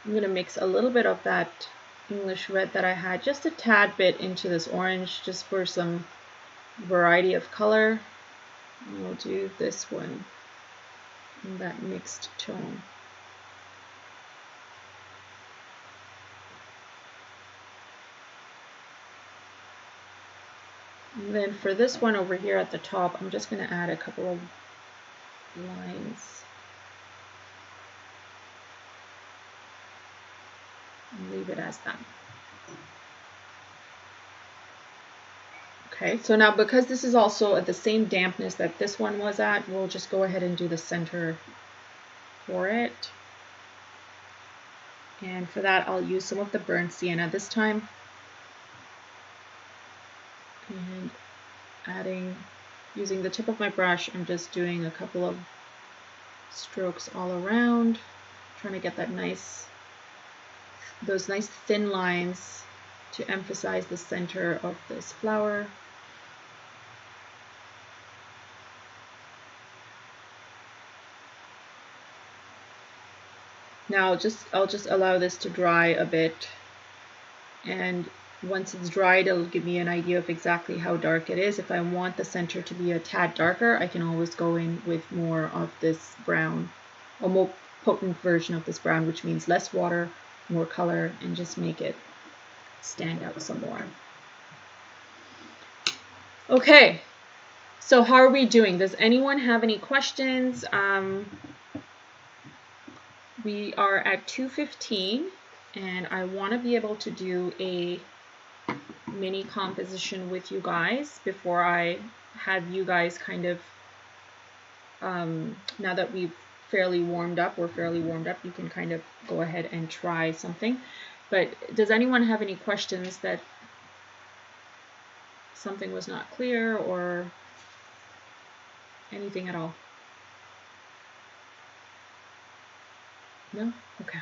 I'm going to mix a little bit of that English red that I had, just a tad bit, into this orange, just for some variety of color. And we'll do this one in that mixed tone. And then for this one over here at the top, I'm just going to add a couple of lines and leave it as that. Okay, so now because this is also at the same dampness that this one was at, we'll just go ahead and do the center for it. And for that, I'll use some of the burnt sienna this time. And using the tip of my brush, I'm just doing a couple of strokes all around, trying to get that those nice thin lines to emphasize the center of this flower. Now I'll just allow this to dry a bit, and once it's dried, it'll give me an idea of exactly how dark it is. If I want the center to be a tad darker, I can always go in with more of this brown, a more potent version of this brown, which means less water, more color, and just make it stand out some more. Okay, so how are we doing? Does anyone have any questions? We are at 2:15, and I want to be able to do a mini composition with you guys before I have you guys kind of, now that we're fairly warmed up, you can kind of go ahead and try something. But does anyone have any questions that something was not clear or anything at all? No? Okay.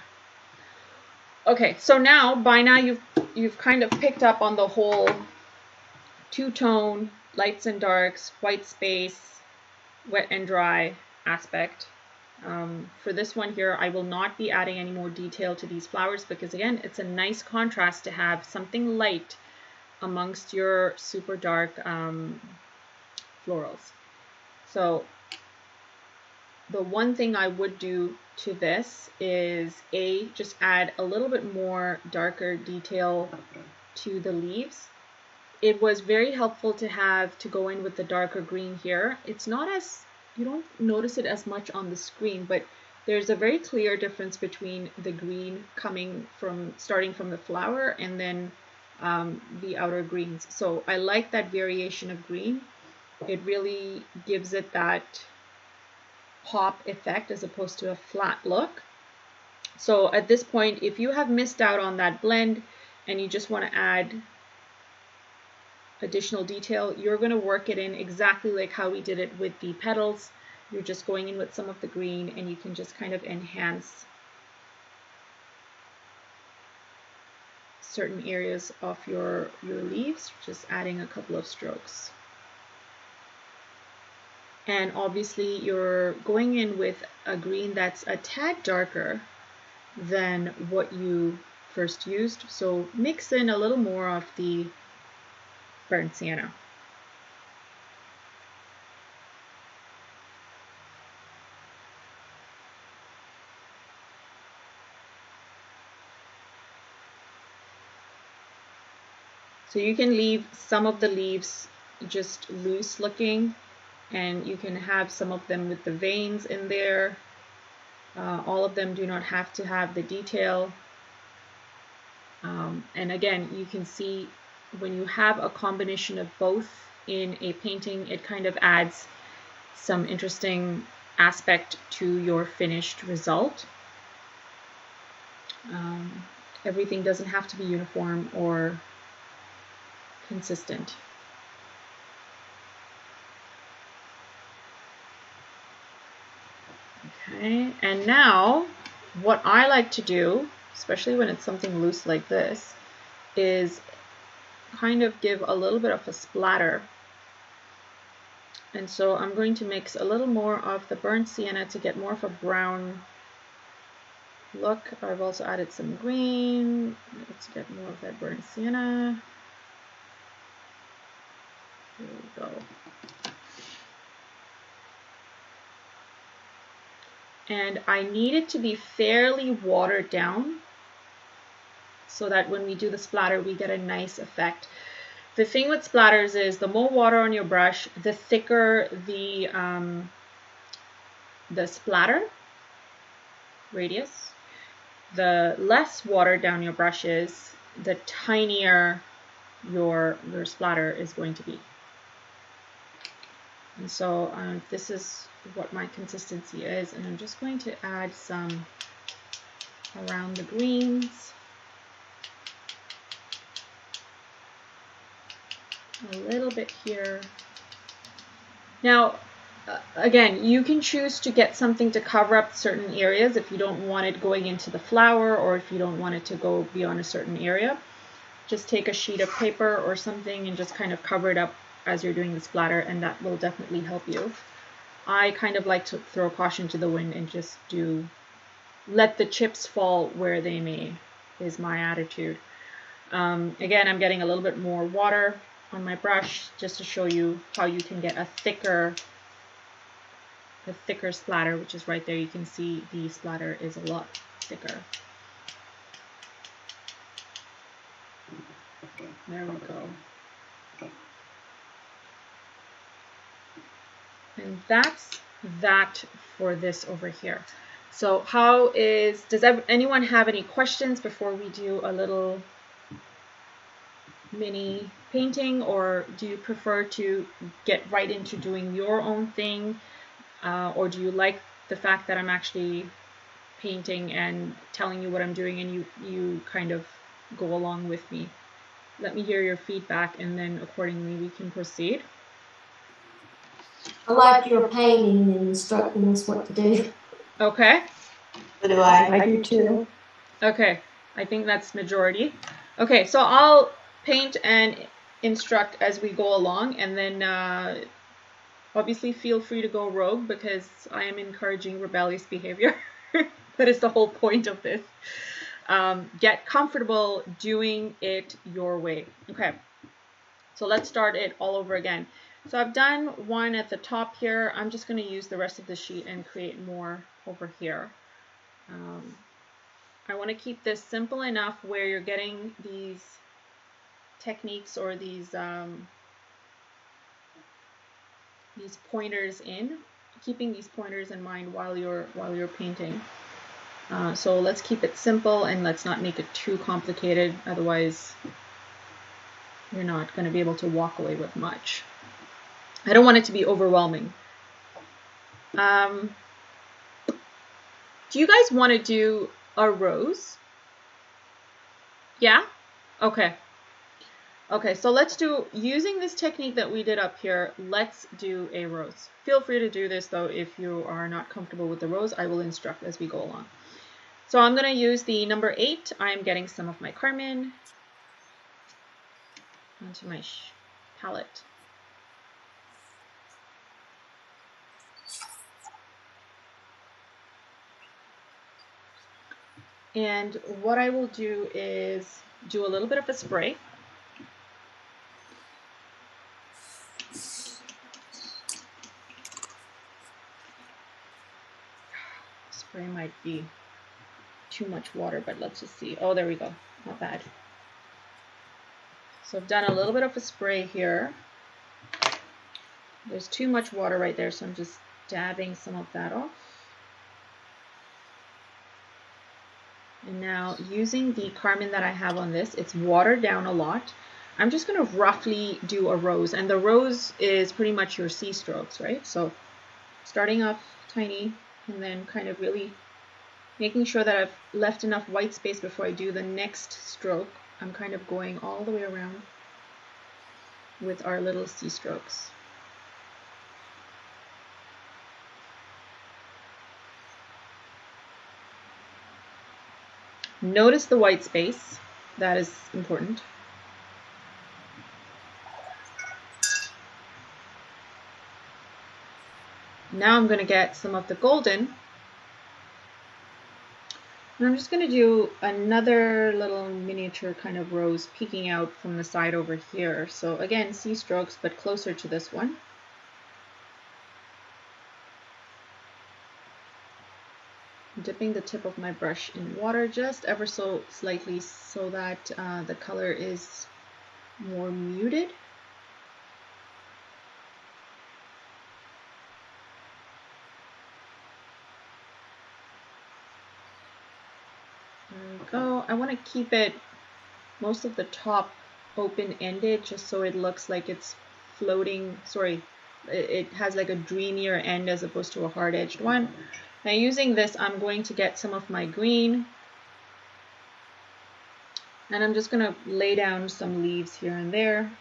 Okay, so now, by now you've kind of picked up on the whole two-tone, lights and darks, white space, wet and dry aspect. For this one here, I will not be adding any more detail to these flowers because, again, it's a nice contrast to have something light amongst your super dark florals. So the one thing I would do to this is just add a little bit more darker detail to the leaves. It was very helpful to go in with the darker green here. It's not as, you don't notice it as much on the screen, but there's a very clear difference between the green starting from the flower and then the outer greens. So I like that variation of green. It really gives it that pop effect as opposed to a flat look. So at this point, if you have missed out on that blend and you just want to add additional detail, you're going to work it in exactly like how we did it with the petals. You're just going in with some of the green, and you can just kind of enhance certain areas of your leaves, just adding a couple of strokes. And obviously you're going in with a green that's a tad darker than what you first used. So mix in a little more of the burnt sienna. So you can leave some of the leaves just loose looking, and you can have some of them with the veins in there. All of them do not have to have the detail. And again, you can see when you have a combination of both in a painting, it kind of adds some interesting aspect to your finished result. Everything doesn't have to be uniform or consistent. Okay, and now what I like to do, especially when it's something loose like this, is kind of give a little bit of a splatter. And so I'm going to mix a little more of the burnt sienna to get more of a brown look. I've also added some green. Let's get more of that burnt sienna. Here we go. And I need it to be fairly watered down so that when we do the splatter, we get a nice effect. The thing with splatters is the more water on your brush, the thicker the splatter radius. The less watered down your brush is, the tinier your splatter is going to be. And so this is what my consistency is, and I'm just going to add some around the greens. A little bit here. Now, again, you can choose to get something to cover up certain areas if you don't want it going into the flower, or if you don't want it to go beyond a certain area. Just take a sheet of paper or something and just kind of cover it up as you're doing the splatter, and that will definitely help you. I kind of like to throw caution to the wind and just let the chips fall where they may, is my attitude. Again, I'm getting a little bit more water on my brush just to show you how you can get a thicker splatter, which is right there. You can see the splatter is a lot thicker. There we go. And that's that for this over here. So does anyone have any questions before we do a little mini painting, or do you prefer to get right into doing your own thing, or do you like the fact that I'm actually painting and telling you what I'm doing and you kind of go along with me? Let me hear your feedback, and then accordingly we can proceed. I like your painting and instructing us what to do. Okay. So do I. I do too. Okay, I think that's majority. Okay, so I'll paint and instruct as we go along, and then obviously feel free to go rogue, because I am encouraging rebellious behavior. That is the whole point of this. Get comfortable doing it your way. Okay, so let's start it all over again. So I've done one at the top here. I'm just going to use the rest of the sheet and create more over here. I want to keep this simple enough where you're getting these techniques or these pointers in, keeping these pointers in mind while you're painting. So let's keep it simple and let's not make it too complicated. Otherwise, you're not going to be able to walk away with much. I don't want it to be overwhelming. Do you guys want to do a rose? Yeah? Okay. Okay, so let's do, using this technique that we did up here, let's do a rose. Feel free to do this though if you are not comfortable with the rose. I will instruct as we go along. So I'm going to use the number 8. I'm getting some of my carmine onto my palette. And what I will do is do a little bit of a spray. Spray might be too much water, but let's just see. Oh, there we go. Not bad. So I've done a little bit of a spray here. There's too much water right there, so I'm just dabbing some of that off. And now using the carmine that I have on this, it's watered down a lot. I'm just going to roughly do a rose, and the rose is pretty much your C strokes, right? So starting off tiny and then kind of really making sure that I've left enough white space before I do the next stroke. I'm kind of going all the way around with our little C strokes. Notice the white space. That is important. Now I'm going to get some of the golden. And I'm just going to do another little miniature kind of rose peeking out from the side over here. So again, C strokes, but closer to this one. Dipping the tip of my brush in water just ever so slightly so that the color is more muted. There we go. I want to keep it most of the top open-ended just so it looks like it's floating. Sorry, it has like a dreamier end as opposed to a hard-edged one. Now using this, I'm going to get some of my green, and I'm just going to lay down some leaves here and there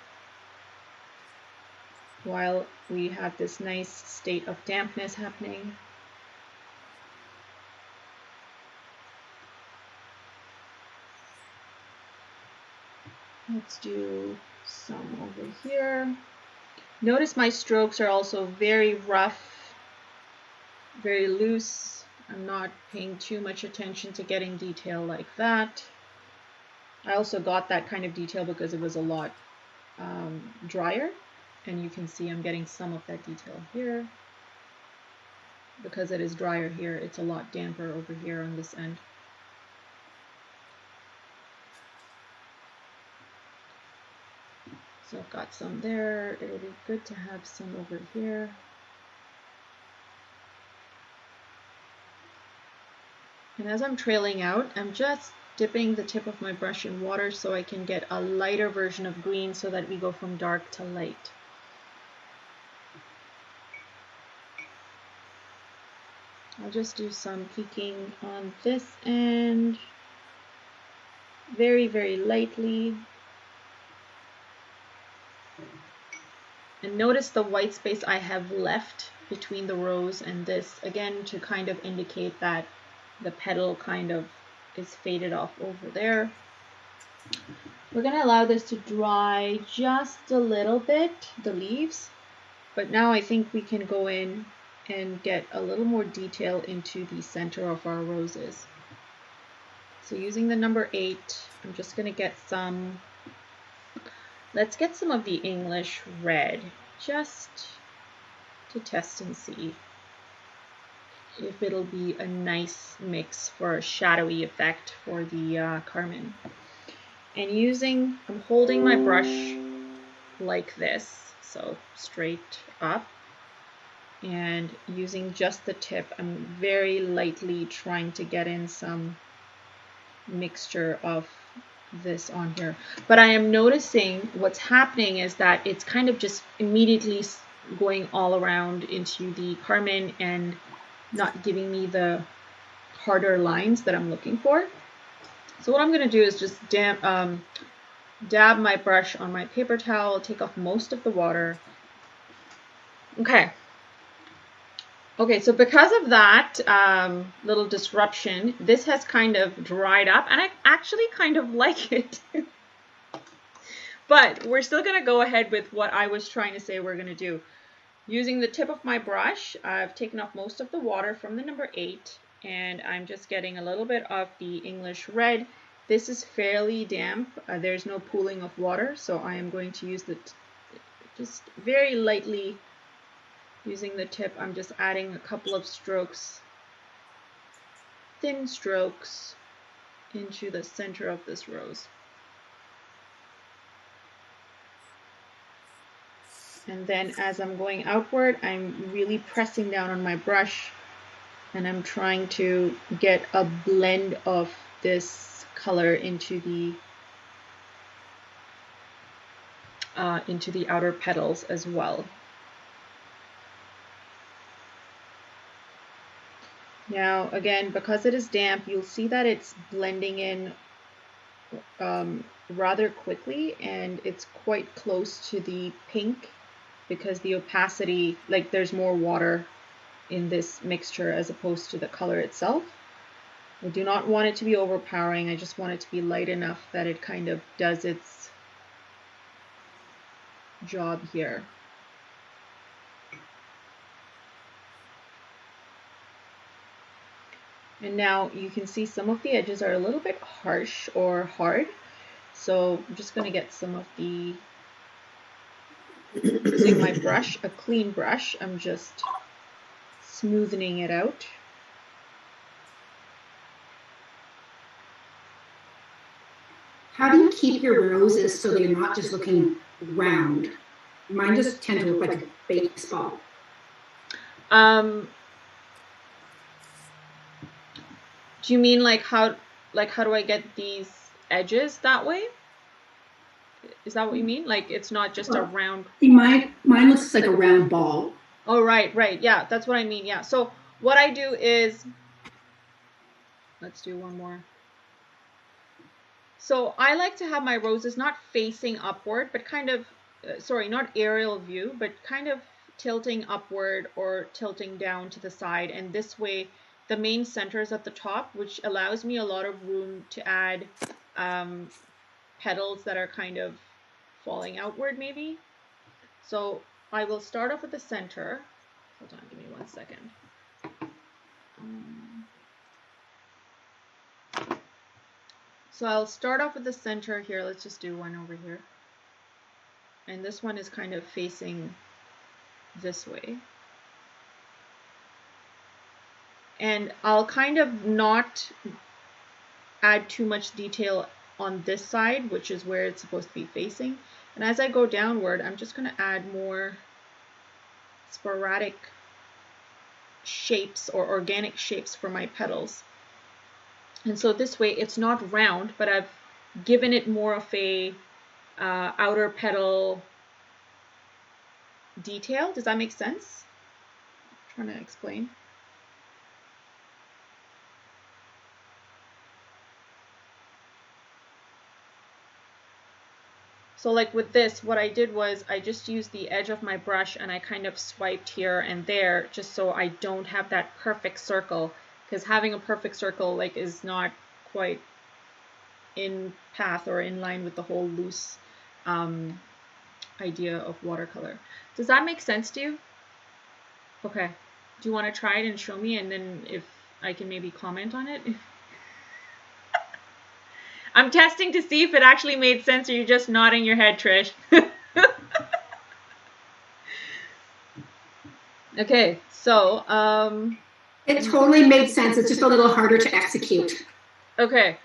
while we have this nice state of dampness happening. Let's do some over here. Notice my strokes are also very rough, very loose. I'm not paying too much attention to getting detail like that. I also got that kind of detail because it was a lot drier, and you can see I'm getting some of that detail here. Because it is drier here, it's a lot damper over here on this end. So I've got some there. It'll be good to have some over here. And as I'm trailing out, I'm just dipping the tip of my brush in water so I can get a lighter version of green so that we go from dark to light. I'll just do some peeking on this end, very, very lightly. And notice the white space I have left between the rose and this, again, to kind of indicate that the petal kind of is faded off over there. We're going to allow this to dry just a little bit, the leaves, but now I think we can go in and get a little more detail into the center of our roses. So using the number 8, I'm just going to get some, let's get some of the English red, just to test and see if it'll be a nice mix for a shadowy effect for the Carmen. And I'm holding my brush like this, so straight up, and using just the tip, I'm very lightly trying to get in some mixture of this on here. But I am noticing what's happening is that it's kind of just immediately going all around into the Carmen and not giving me the harder lines that I'm looking for. So what I'm going to do is just dab my brush on my paper towel, take off most of the water. Okay, so because of that little disruption, this has kind of dried up, and I actually kind of like it. But we're still going to go ahead with what I was trying to say we're going to do. Using the tip of my brush, I've taken off most of the water from the number 8, and I'm just getting a little bit of the English red. This is fairly damp. There's no pooling of water, so I am going to use just very lightly using the tip. I'm just adding a couple of strokes, thin strokes, into the center of this rose. And then as I'm going outward, I'm really pressing down on my brush, and I'm trying to get a blend of this color into the outer petals as well. Now again, because it is damp, you'll see that it's blending in rather quickly, and it's quite close to the pink because the opacity, like there's more water in this mixture as opposed to the color itself. I do not want it to be overpowering. I just want it to be light enough that it kind of does its job here. And now you can see some of the edges are a little bit harsh or hard. So I'm just going to get some of the, using my brush, a clean brush, I'm just smoothing it out. How do you keep your roses so they're not just looking round? Mine just tend to look like a baseball. Do you mean like how do I get these edges that way? Is that what you mean? Like it's not just a round. Mine looks like a round ball. Oh, right. Yeah, that's what I mean. Yeah. So what I do is, let's do one more. So I like to have my roses not facing upward, but kind of, sorry, not aerial view, but kind of tilting upward or tilting down to the side. And this way, the main center is at the top, which allows me a lot of room to add petals that are kind of falling outward maybe. So I will start off at the center. Hold on, give me 1 second. So I'll start off with the center here. Let's just do one over here. And this one is kind of facing this way. And I'll kind of not add too much detail on this side, which is where it's supposed to be facing. And as I go downward, I'm just going to add more sporadic shapes or organic shapes for my petals. And so this way it's not round, but I've given it more of a outer petal detail. Does that make sense? I'm trying to explain. So like with this, what I did was I just used the edge of my brush and I kind of swiped here and there just so I don't have that perfect circle, because having a perfect circle like is not quite in path or in line with the whole loose idea of watercolor. Does that make sense to you? Okay. Do you want to try it and show me, and then if I can maybe comment on it? I'm testing to see if it actually made sense, or you're just nodding your head, Trish. Okay, so it totally made sense. It's just a little harder to execute. Okay.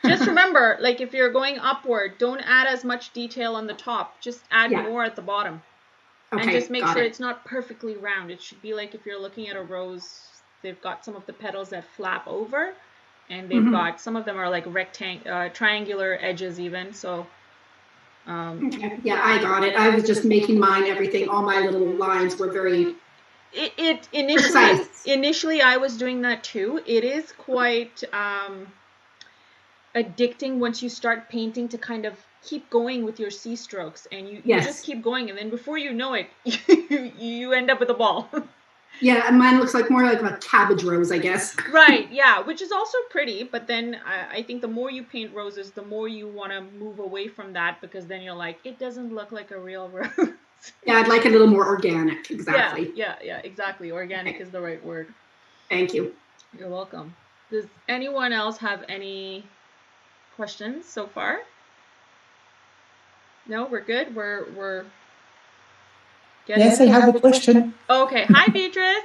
Just remember, like if you're going upward, don't add as much detail on the top. Just add more at the bottom. Okay, and just make sure it's not perfectly round. It should be like if you're looking at a rose, they've got some of the petals that flap over, and they've got, some of them are like triangular edges even. So okay. Yeah, I got it. I was just making mine, everything, all my little lines were very initially I was doing that too. It is quite addicting once you start painting to kind of keep going with your C strokes, and you just keep going, and then before you know it, you end up with a ball. Yeah, and mine looks like more like a cabbage rose, I guess. Right, yeah, which is also pretty, but then I think the more you paint roses, the more you want to move away from that, because then you're like, it doesn't look like a real rose. Yeah, I'd like a little more organic, exactly. Yeah, exactly. Organic is the right word. Thank you. You're welcome. Does anyone else have any questions so far? No, we're good. We're getting... Yes, I have a question. Okay. Hi, Beatrice.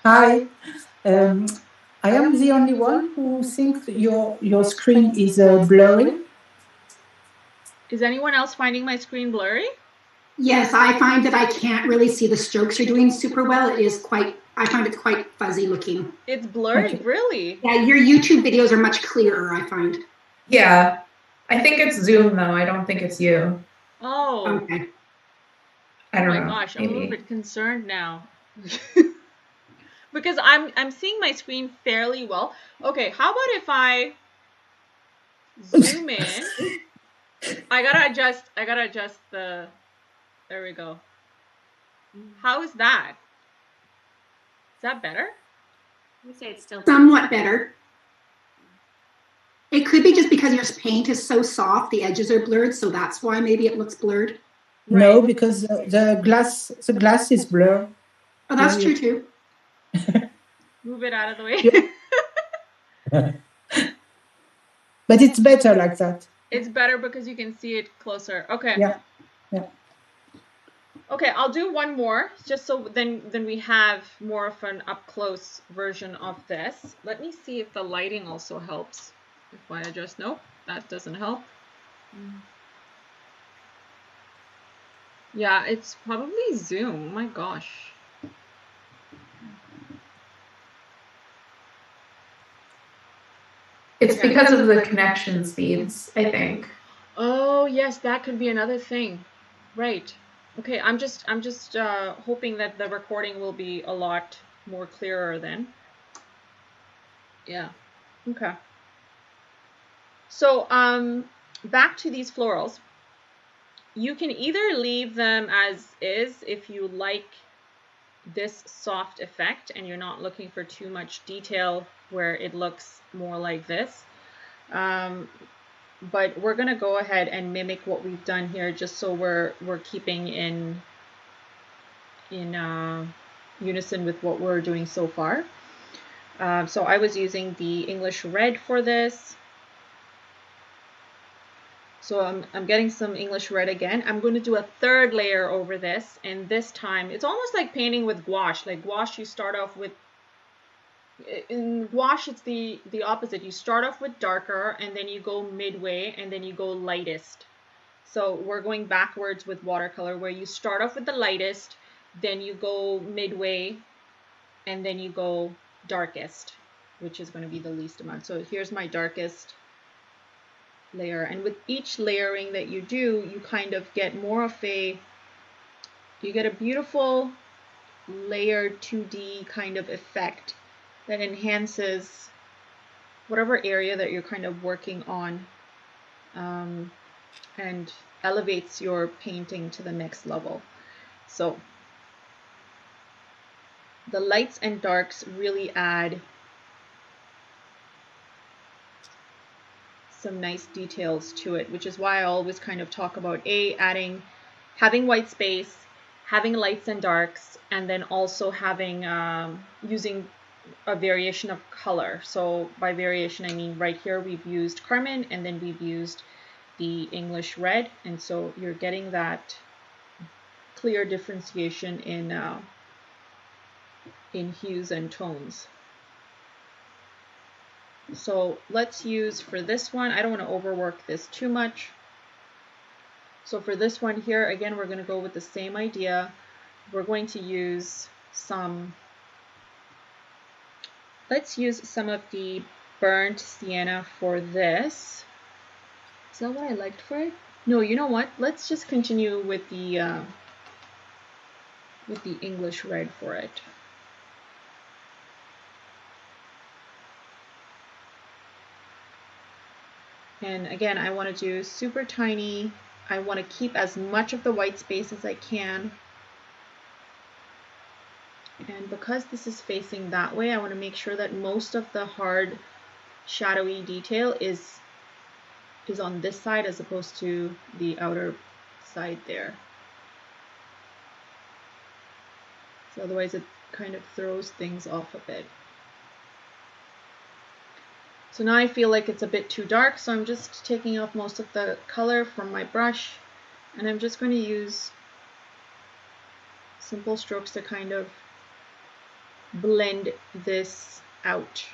Hi. I am the only one who thinks your screen is blurry. Is anyone else finding my screen blurry? Yes, I find that I can't really see the strokes you're doing super well. It is I find it quite fuzzy looking. It's blurry, really? Yeah, your YouTube videos are much clearer, I find. Yeah. I think it's Zoom though. I don't think it's you. Oh. Okay. I don't know. Oh my gosh, I'm a little bit concerned now. Because I'm seeing my screen fairly well. Okay, how about if I zoom in? I gotta adjust the, there we go. How is that? Is that better? I would say it's still somewhat better. It could be just because your paint is so soft, the edges are blurred, so that's why maybe it looks blurred. Right. No, because the glass is blurred. Oh, that's true too. Move it out of the way. But it's better like that. It's better because you can see it closer. Okay. Yeah. Okay, I'll do one more, just so then we have more of an up-close version of this. Let me see if the lighting also helps. If I adjust, nope, that doesn't help. Yeah, it's probably Zoom. Oh my gosh. It's because of the connection speeds, I think. Oh yes, that could be another thing. Right. Okay, I'm just hoping that the recording will be a lot more clearer then. Yeah. Okay. So back to these florals. You can either leave them as is if you like this soft effect and you're not looking for too much detail where it looks more like this. But we're going to go ahead and mimic what we've done here, just so we're keeping in unison with what we're doing so far. So I was using the English red for this. So I'm getting some English red again. I'm going to do a third layer over this, and this time it's almost like painting with gouache. Like gouache, you start off with, in gouache it's the opposite. You start off with darker, and then you go midway, and then you go lightest. So we're going backwards with watercolor, where you start off with the lightest, then you go midway, and then you go darkest, which is going to be the least amount. So here's my darkest layer, and with each layering that you do, you kind of get more of a, you get a beautiful layered 2D kind of effect that enhances whatever area that you're kind of working on, and elevates your painting to the next level. So the lights and darks really add some nice details to it, which is why I always kind of talk about having white space, having lights and darks, and then also having using a variation of color. So by variation, I mean right here we've used carmine, and then we've used the English red, and so you're getting that clear differentiation in hues and tones. So let's use, for this one, I don't want to overwork this too much. So for this one here, again, we're going to go with the same idea. We're going to use let's use some of the burnt sienna for this. Is that what I liked for it? No, you know what? Let's just continue with the English red for it. And again, I want to do super tiny. I want to keep as much of the white space as I can. And because this is facing that way, I want to make sure that most of the hard, shadowy detail is on this side as opposed to the outer side there. So otherwise it kind of throws things off a bit. So now I feel like it's a bit too dark, so I'm just taking off most of the color from my brush, and I'm just going to use simple strokes to kind of blend this out.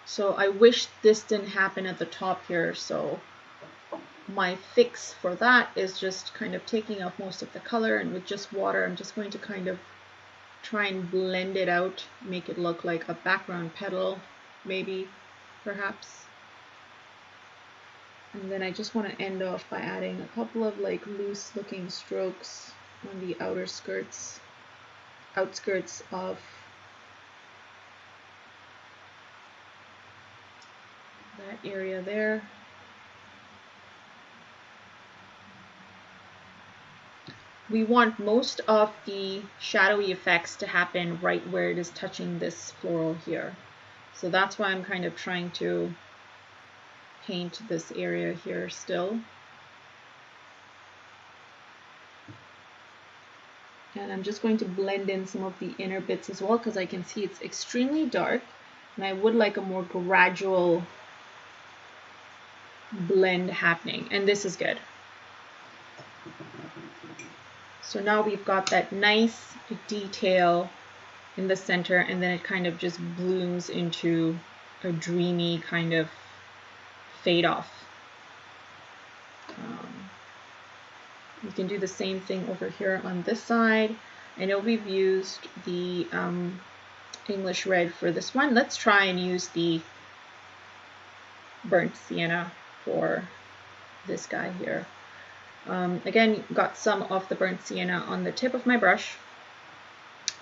So I wish this didn't happen at the top here, so my fix for that is just kind of taking off most of the color, and with just water I'm just going to kind of try and blend it out, make it look like a background petal, maybe, perhaps. And then I just want to end off by adding a couple of like loose looking strokes on the outskirts of that area there. We want most of the shadowy effects to happen right where it is touching this floral here. So that's why I'm kind of trying to paint this area here still. And I'm just going to blend in some of the inner bits as well, because I can see it's extremely dark and I would like a more gradual blend happening, and this is good. So now we've got that nice detail in the center, and then it kind of just blooms into a dreamy kind of fade off. You can do the same thing over here on this side. I know we've used the English red for this one. Let's try and use the burnt sienna for this guy here. Again, got some of the burnt sienna on the tip of my brush,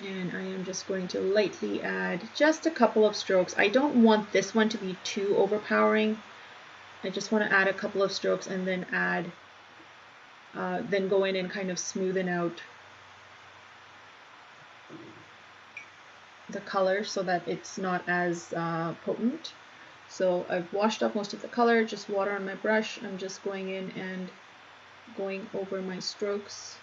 and I am just going to lightly add just a couple of strokes. I don't want this one to be too overpowering. I just want to add a couple of strokes and then add, then go in and kind of smoothen out the color so that it's not as potent. So I've washed off most of the color, just water on my brush. I'm just going in and going over my strokes.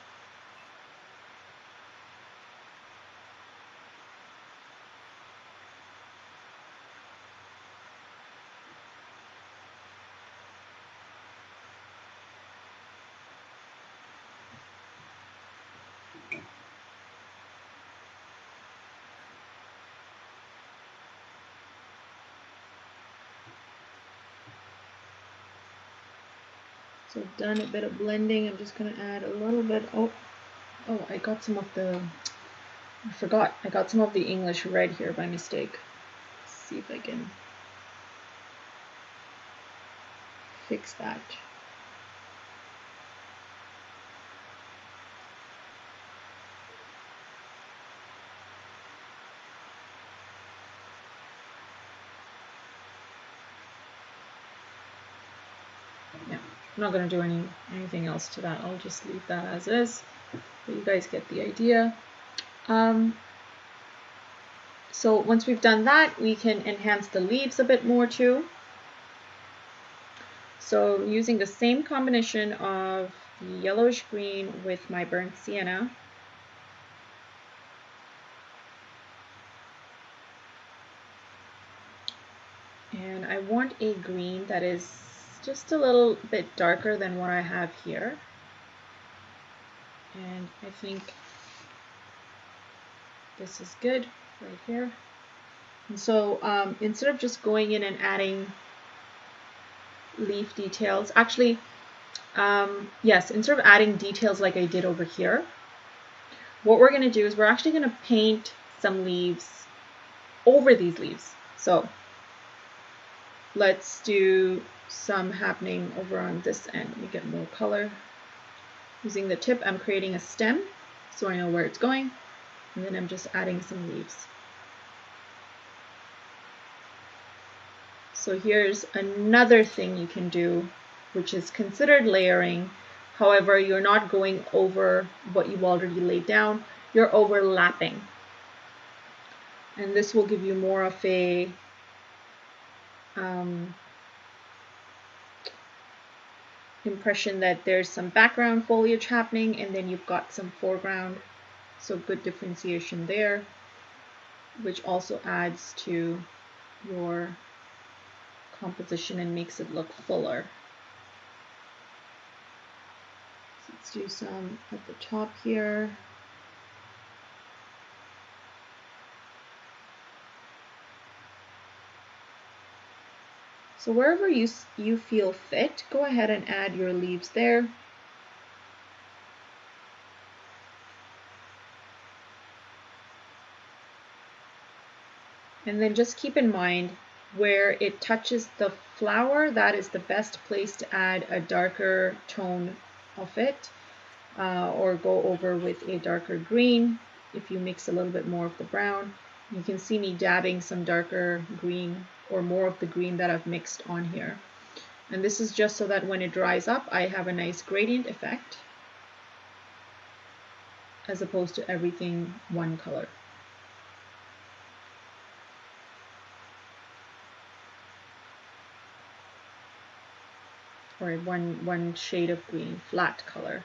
So I've done a bit of blending. I'm just going to add a little bit. Oh, I got some of the, I forgot. I got some of the English red here by mistake. Let's see if I can fix that. I'm not going to do anything else to that. I'll just leave that as is, but you guys get the idea. So once we've done that, we can enhance the leaves a bit more too. So using the same combination of the yellowish green with my burnt sienna, and I want a green that is just a little bit darker than what I have here. And I think this is good right here. And so instead of just going in and adding leaf details, actually, yes, instead of adding details like I did over here, what we're going to do is we're actually going to paint some leaves over these leaves. So let's do some happening over on this end. Let me get more color. Using the tip, I'm creating a stem so I know where it's going, and then I'm just adding some leaves. So here's another thing you can do, which is considered layering. However, you're not going over what you've already laid down, you're overlapping. And this will give you more of a impression that there's some background foliage happening and then you've got some foreground. So good differentiation there, which also adds to your composition and makes it look fuller. So let's do some at the top here. So wherever you feel fit, go ahead and add your leaves there. And then just keep in mind where it touches the flower, that is the best place to add a darker tone of it, or go over with a darker green. If you mix a little bit more of the brown, you can see me dabbing some darker green or more of the green that I've mixed on here. And this is just so that when it dries up, I have a nice gradient effect as opposed to everything one color. Or one shade of green, flat color.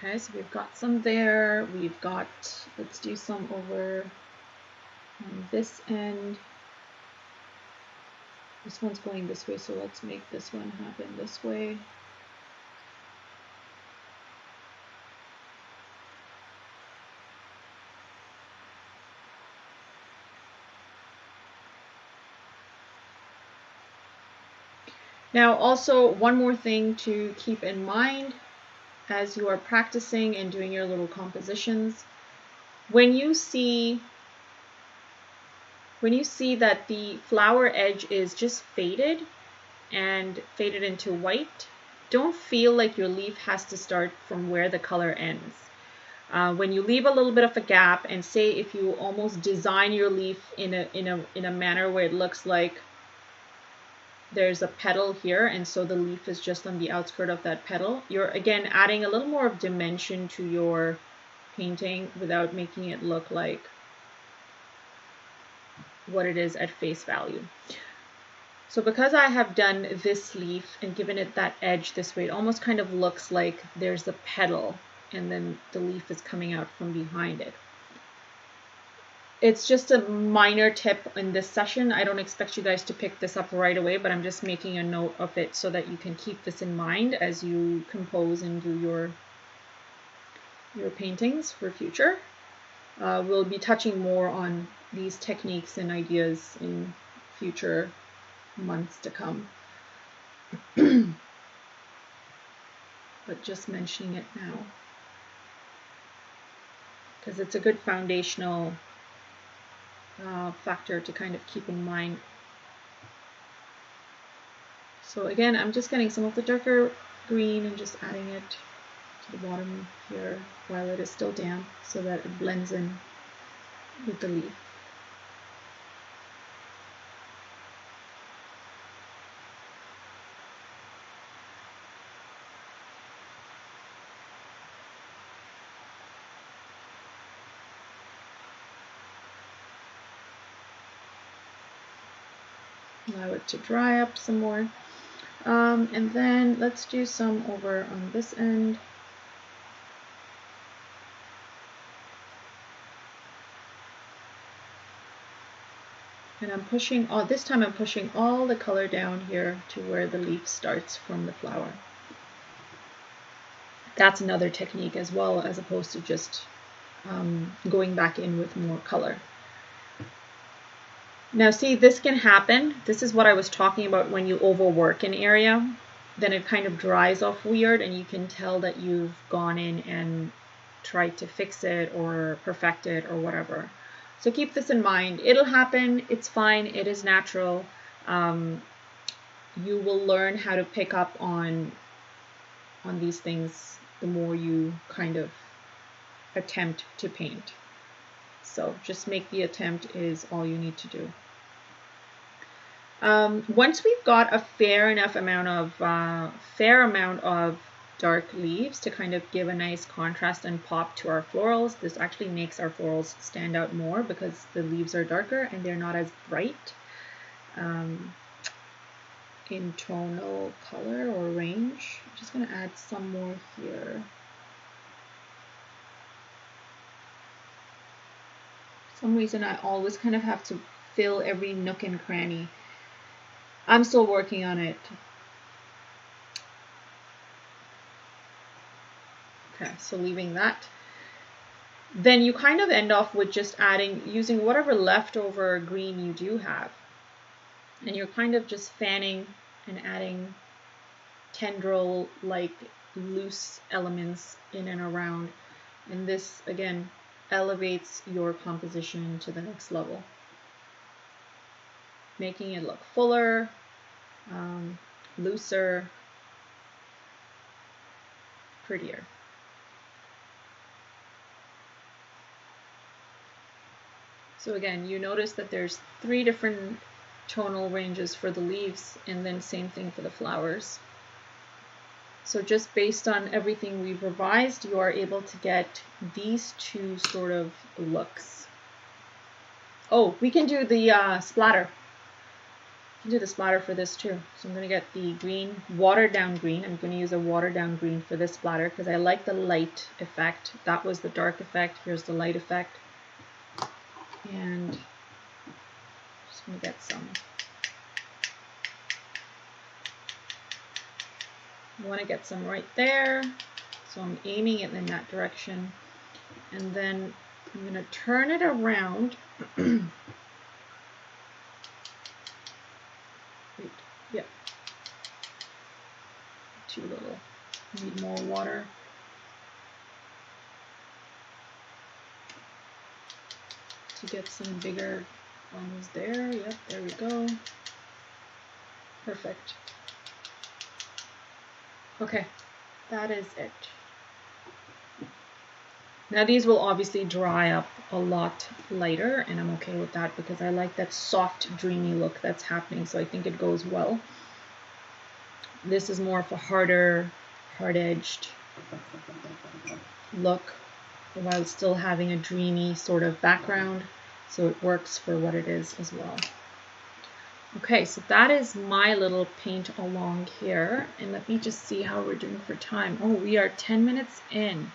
Okay, so we've got some there. We've got, let's do some over on this end. This one's going this way, so let's make this one happen this way. Now, also one more thing to keep in mind as you are practicing and doing your little compositions, when you see that the flower edge is just faded and faded into white, don't feel like your leaf has to start from where the color ends. When you leave a little bit of a gap, and say if you almost design your leaf in a manner where it looks like there's a petal here, and so the leaf is just on the outskirt of that petal, you're again adding a little more of dimension to your painting without making it look like what it is at face value. So because I have done this leaf and given it that edge this way, it almost kind of looks like there's a petal and then the leaf is coming out from behind it. It's just a minor tip in this session. I don't expect you guys to pick this up right away, but I'm just making a note of it so that you can keep this in mind as you compose and do your paintings for future. We'll be touching more on these techniques and ideas in future months to come. But just mentioning it now, because it's a good foundational factor to kind of keep in mind. So again, I'm just getting some of the darker green and just adding it to the bottom here while it is still damp so that it blends in with the leaf. Allow it to dry up some more. And then let's do some over on this end. And I'm pushing, this time I'm pushing all the color down here to where the leaf starts from the flower. That's another technique as well, as opposed to just going back in with more color. Now see, this can happen. This is what I was talking about when you overwork an area. Then it kind of dries off weird and you can tell that you've gone in and tried to fix it or perfect it or whatever. So keep this in mind. It'll happen. It's fine. It is natural. You will learn how to pick up on these things the more you kind of attempt to paint. So just make the attempt is all you need to do. Once we've got a fair amount of dark leaves to kind of give a nice contrast and pop to our florals, this actually makes our florals stand out more because the leaves are darker and they're not as bright in tonal color or range. I'm just going to add some more here. For some reason I always kind of have to fill every nook and cranny. I'm still working on it. Okay, so leaving that. Then you kind of end off with just using whatever leftover green you do have. And you're kind of just fanning and adding tendril-like loose elements in and around. And this, again, elevates your composition to the next level, making it look fuller, looser, prettier. So again, you notice that there's 3 different tonal ranges for the leaves, and then same thing for the flowers. So just based on everything we've revised, you are able to get these 2 sort of looks. Oh, we can do the splatter. do the splatter for this too. So I'm going to get the green, watered down green. I'm going to use a watered down green for this splatter because I like the light effect. That was the dark effect. Here's the light effect. And just going to get some. I want to get some right there. So I'm aiming it in that direction. And then I'm going to turn it around. Yep. Too little. Need more water. To get some bigger ones there. Yep, there we go. Perfect. Okay, that is it. Now these will obviously dry up a lot lighter, and I'm okay with that because I like that soft, dreamy look that's happening, so I think it goes well. This is more of a harder, hard-edged look while still having a dreamy sort of background, so it works for what it is as well. Okay, so that is my little paint along here, and let me just see how we're doing for time. Oh, we are 10 minutes in.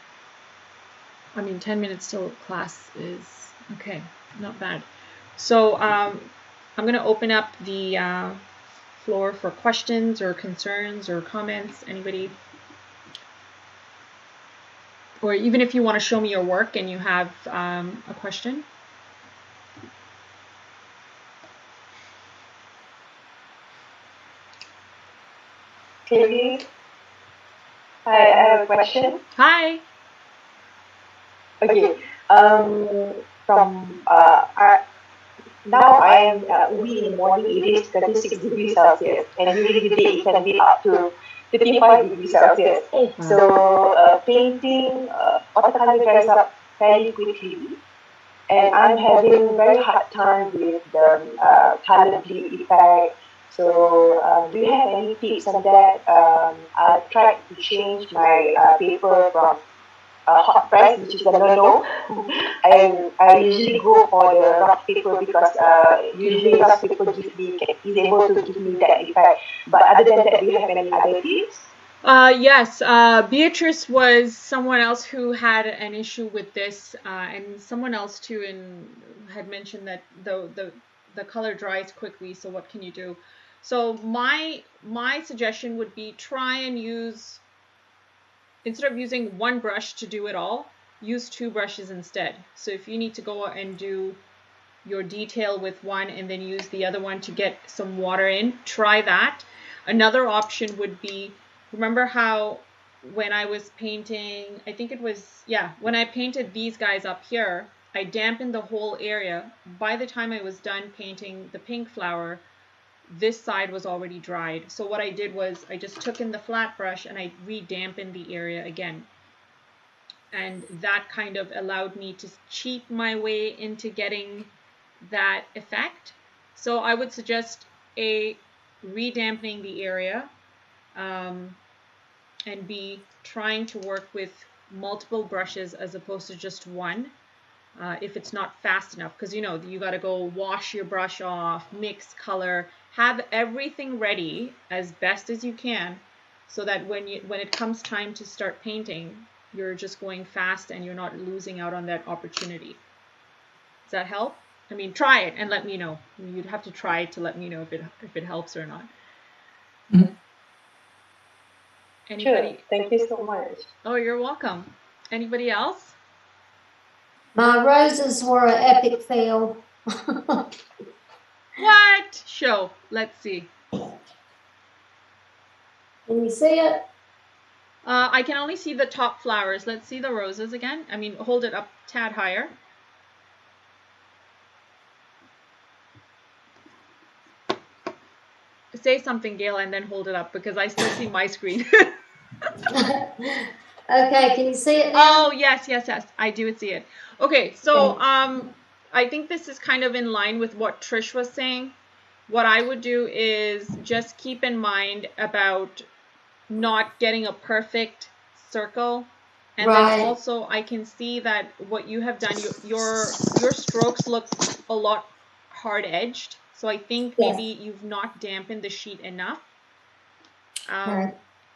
I mean, 10 minutes till class is okay, not bad. So I'm going to open up the floor for questions or concerns or comments. Anybody? Or even if you want to show me your work and you have a question. Katie, I have a question. Hi. Okay. Now I am we in the morning it is 36 degrees Celsius, and during the day it can be up to 55 degrees Celsius. So painting watercolor dries up fairly quickly, and I'm having very hard time with the color bleed effect. So do you have any tips on that? I tried to change my paper from hot press, which is a no-no. I usually go for the rough paper because usually rough paper is able to give me that effect. But other than that, do you have any other tips? Yes, Beatrice was someone else who had an issue with this, and someone else too had mentioned that the color dries quickly, so what can you do? So my suggestion would be try and use, instead of using one brush to do it all, use two brushes instead. So if you need to go and do your detail with one and then use the other one to get some water in, try that. Another option would be, remember how when I was painting, I think it was, yeah, when I painted these guys up here, I dampened the whole area. By the time I was done painting the pink flower, this side was already dried. So what I did was I just took in the flat brush and I re-dampened the area again. And that kind of allowed me to cheat my way into getting that effect. So I would suggest re-dampening the area, and B, trying to work with multiple brushes as opposed to just one. If it's not fast enough, because you got to go wash your brush off, mix color, have everything ready as best as you can, so that when it comes time to start painting, you're just going fast and you're not losing out on that opportunity. Does that help? I mean, try it and let me know. You'd have to try it to let me know if it helps or not. Mm-hmm. Anybody? Sure. Thank you so much. Oh, you're welcome. Anybody else? My roses were an epic fail. What? Show. Let's see. Can you see it? I can only see the top flowers. Let's see the roses again. I mean, hold it up a tad higher. Say something, Gail, and then hold it up because I still see my screen. Okay, can you see it now? Oh, yes. I do see it. Okay, so I think this is kind of in line with what Trish was saying. What I would do is just keep in mind about not getting a perfect circle. And then also I can see that what you have done, your strokes look a lot hard edged. So I think maybe you've not dampened the sheet enough. Right.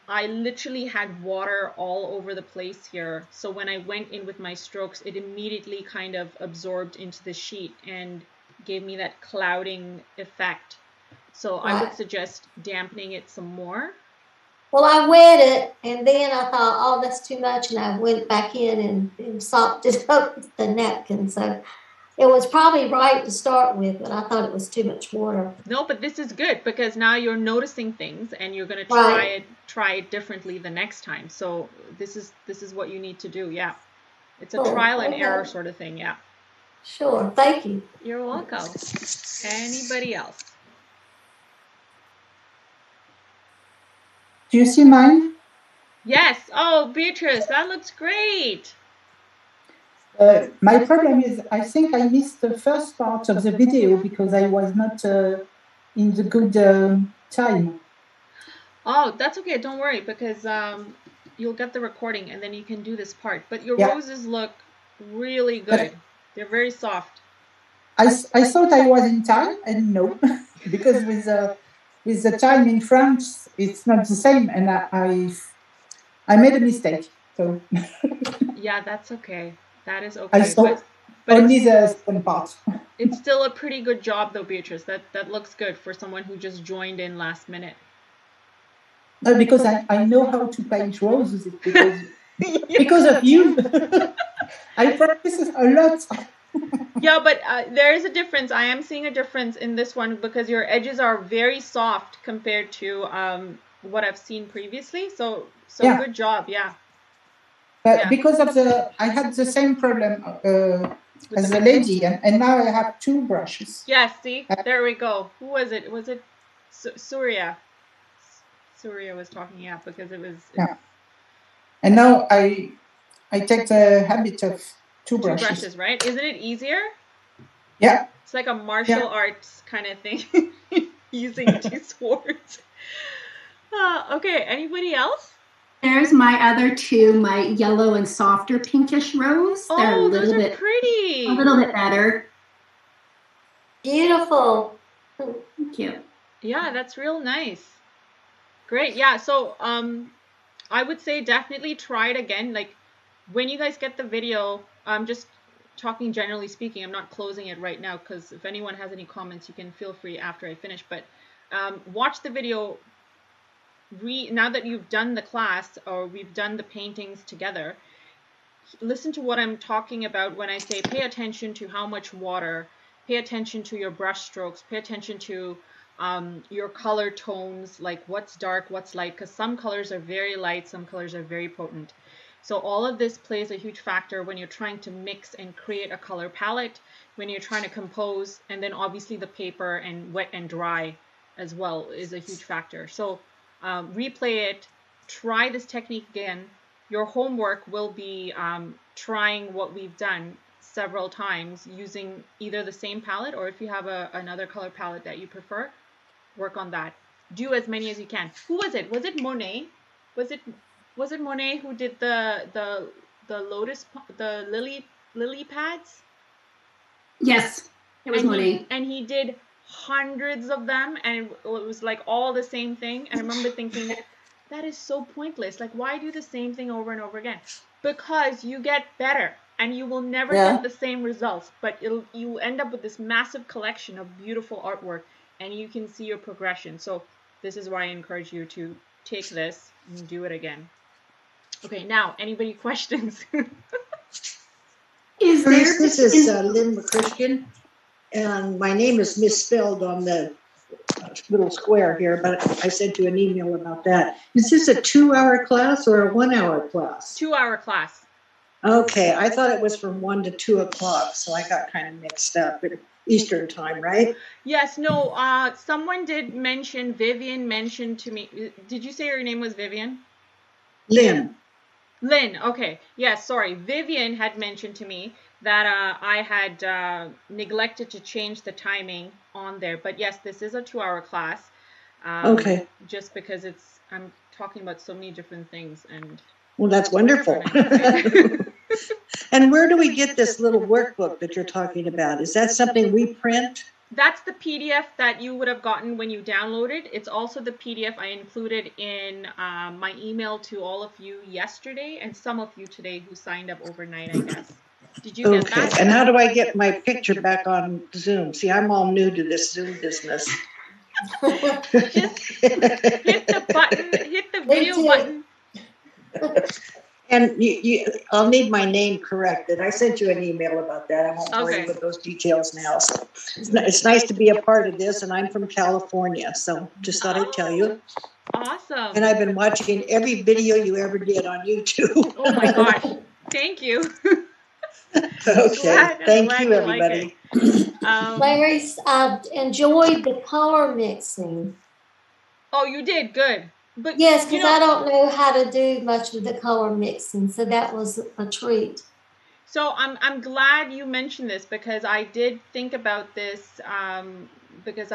I literally had water all over the place here. So when I went in with my strokes, it immediately kind of absorbed into the sheet and gave me that clouding effect. So I would suggest dampening it some more. Well, I wet it, and then I thought, oh, that's too much, and I went back in and sopped it up with the napkin. So it was probably right to start with, but I thought it was too much water. No, but this is good because now you're noticing things and you're going to try it differently the next time. So this is what you need to do. Yeah. It's a trial and error sort of thing. Yeah. Sure. Thank you. You're welcome. Anybody else? Do you see mine? Yes. Oh, Beatrice, that looks great. My problem is I think I missed the first part of the video because I was not in the good time. Oh, that's okay. Don't worry because you'll get the recording and then you can do this part. But your roses look really good. They're very soft. I thought I was in time, and no, because with the time in France, it's not the same, and I made a mistake. So yeah, that's okay. That is okay. I saw only the second part. It's still a pretty good job, though, Beatrice. That looks good for someone who just joined in last minute. No, because I know how to paint roses because of you. I practice a lot. Yeah, but there is a difference. I am seeing a difference in this one because your edges are very soft compared to what I've seen previously. So good job, yeah. But because of I had the same problem as the lady, and now I have two brushes. Yeah, see, there we go. Who was it? Was it Surya? Surya was talking, because it was. Yeah. And now I take the habit of two brushes. Two brushes, right? Isn't it easier? Yeah. It's like a martial arts kind of thing, using two swords. Okay, anybody else? There's my other two, my yellow and softer pinkish rose. They're a little bit pretty. A little bit better. Beautiful. Thank you. Yeah, that's real nice. Great. Yeah, so I would say definitely try it again. Like when you guys get the video, I'm just talking generally speaking. I'm not closing it right now because if anyone has any comments, you can feel free after I finish. But watch the video. Now that you've done the class or we've done the paintings together, listen to what I'm talking about when I say pay attention to how much water, pay attention to your brush strokes, pay attention to your color tones, like what's dark, what's light, because some colors are very light, some colors are very potent. So all of this plays a huge factor when you're trying to mix and create a color palette, when you're trying to compose, and then obviously the paper and wet and dry as well is a huge factor. So replay it, try this technique again. Your homework will be trying what we've done several times using either the same palette or if you have another color palette that you prefer, work on that. Do as many as you can. Who was it? Was it Monet? Was it Monet who did the lotus, the lily pads? Yes, it was Monet. And he did hundreds of them, and it was like all the same thing. And I remember thinking, that is so pointless. Like, why do the same thing over and over again? Because you get better, and you will never get the same results. But you end up with this massive collection of beautiful artwork, and you can see your progression. So this is why I encourage you to take this and do it again. Okay, now, anybody questions? This is Lynn McChristian, and my name is misspelled on the little square here, but I sent you an email about that. Is this a 2-hour class or a 1-hour class? 2-hour class. Okay, I thought it was from 1 to 2 o'clock, so I got kind of mixed up. Eastern time, right? Yes, no, someone did mention, Vivian mentioned to me, did you say her name was Vivian? Lynn, okay. Yes, sorry. Vivian had mentioned to me that I had neglected to change the timing on there. But yes, this is a 2-hour class. Okay. Just because I'm talking about so many different things. Well, that's wonderful. And where do we get this little workbook that you're talking about? Is that something we print? That's the PDF that you would have gotten when you downloaded. It's also the PDF I included in my email to all of you yesterday and some of you today who signed up overnight, I guess. Did you get that? And how do I get my picture back on Zoom? See, I'm all new to this Zoom business. Just hit the button, hit the video button. And I'll need my name corrected. I sent you an email about that. I won't bore you with those details now. So it's nice to be a part of this, and I'm from California, so just thought I'd tell you. Awesome. And I've been watching every video you ever did on YouTube. Oh my gosh. Thank you. Okay. Thank you, everybody. Clarice, I enjoyed the color mixing. Oh, you did? Good. But yes, because I don't know how to do much with the color mixing, so that was a treat. So I'm glad you mentioned this because I did think about this because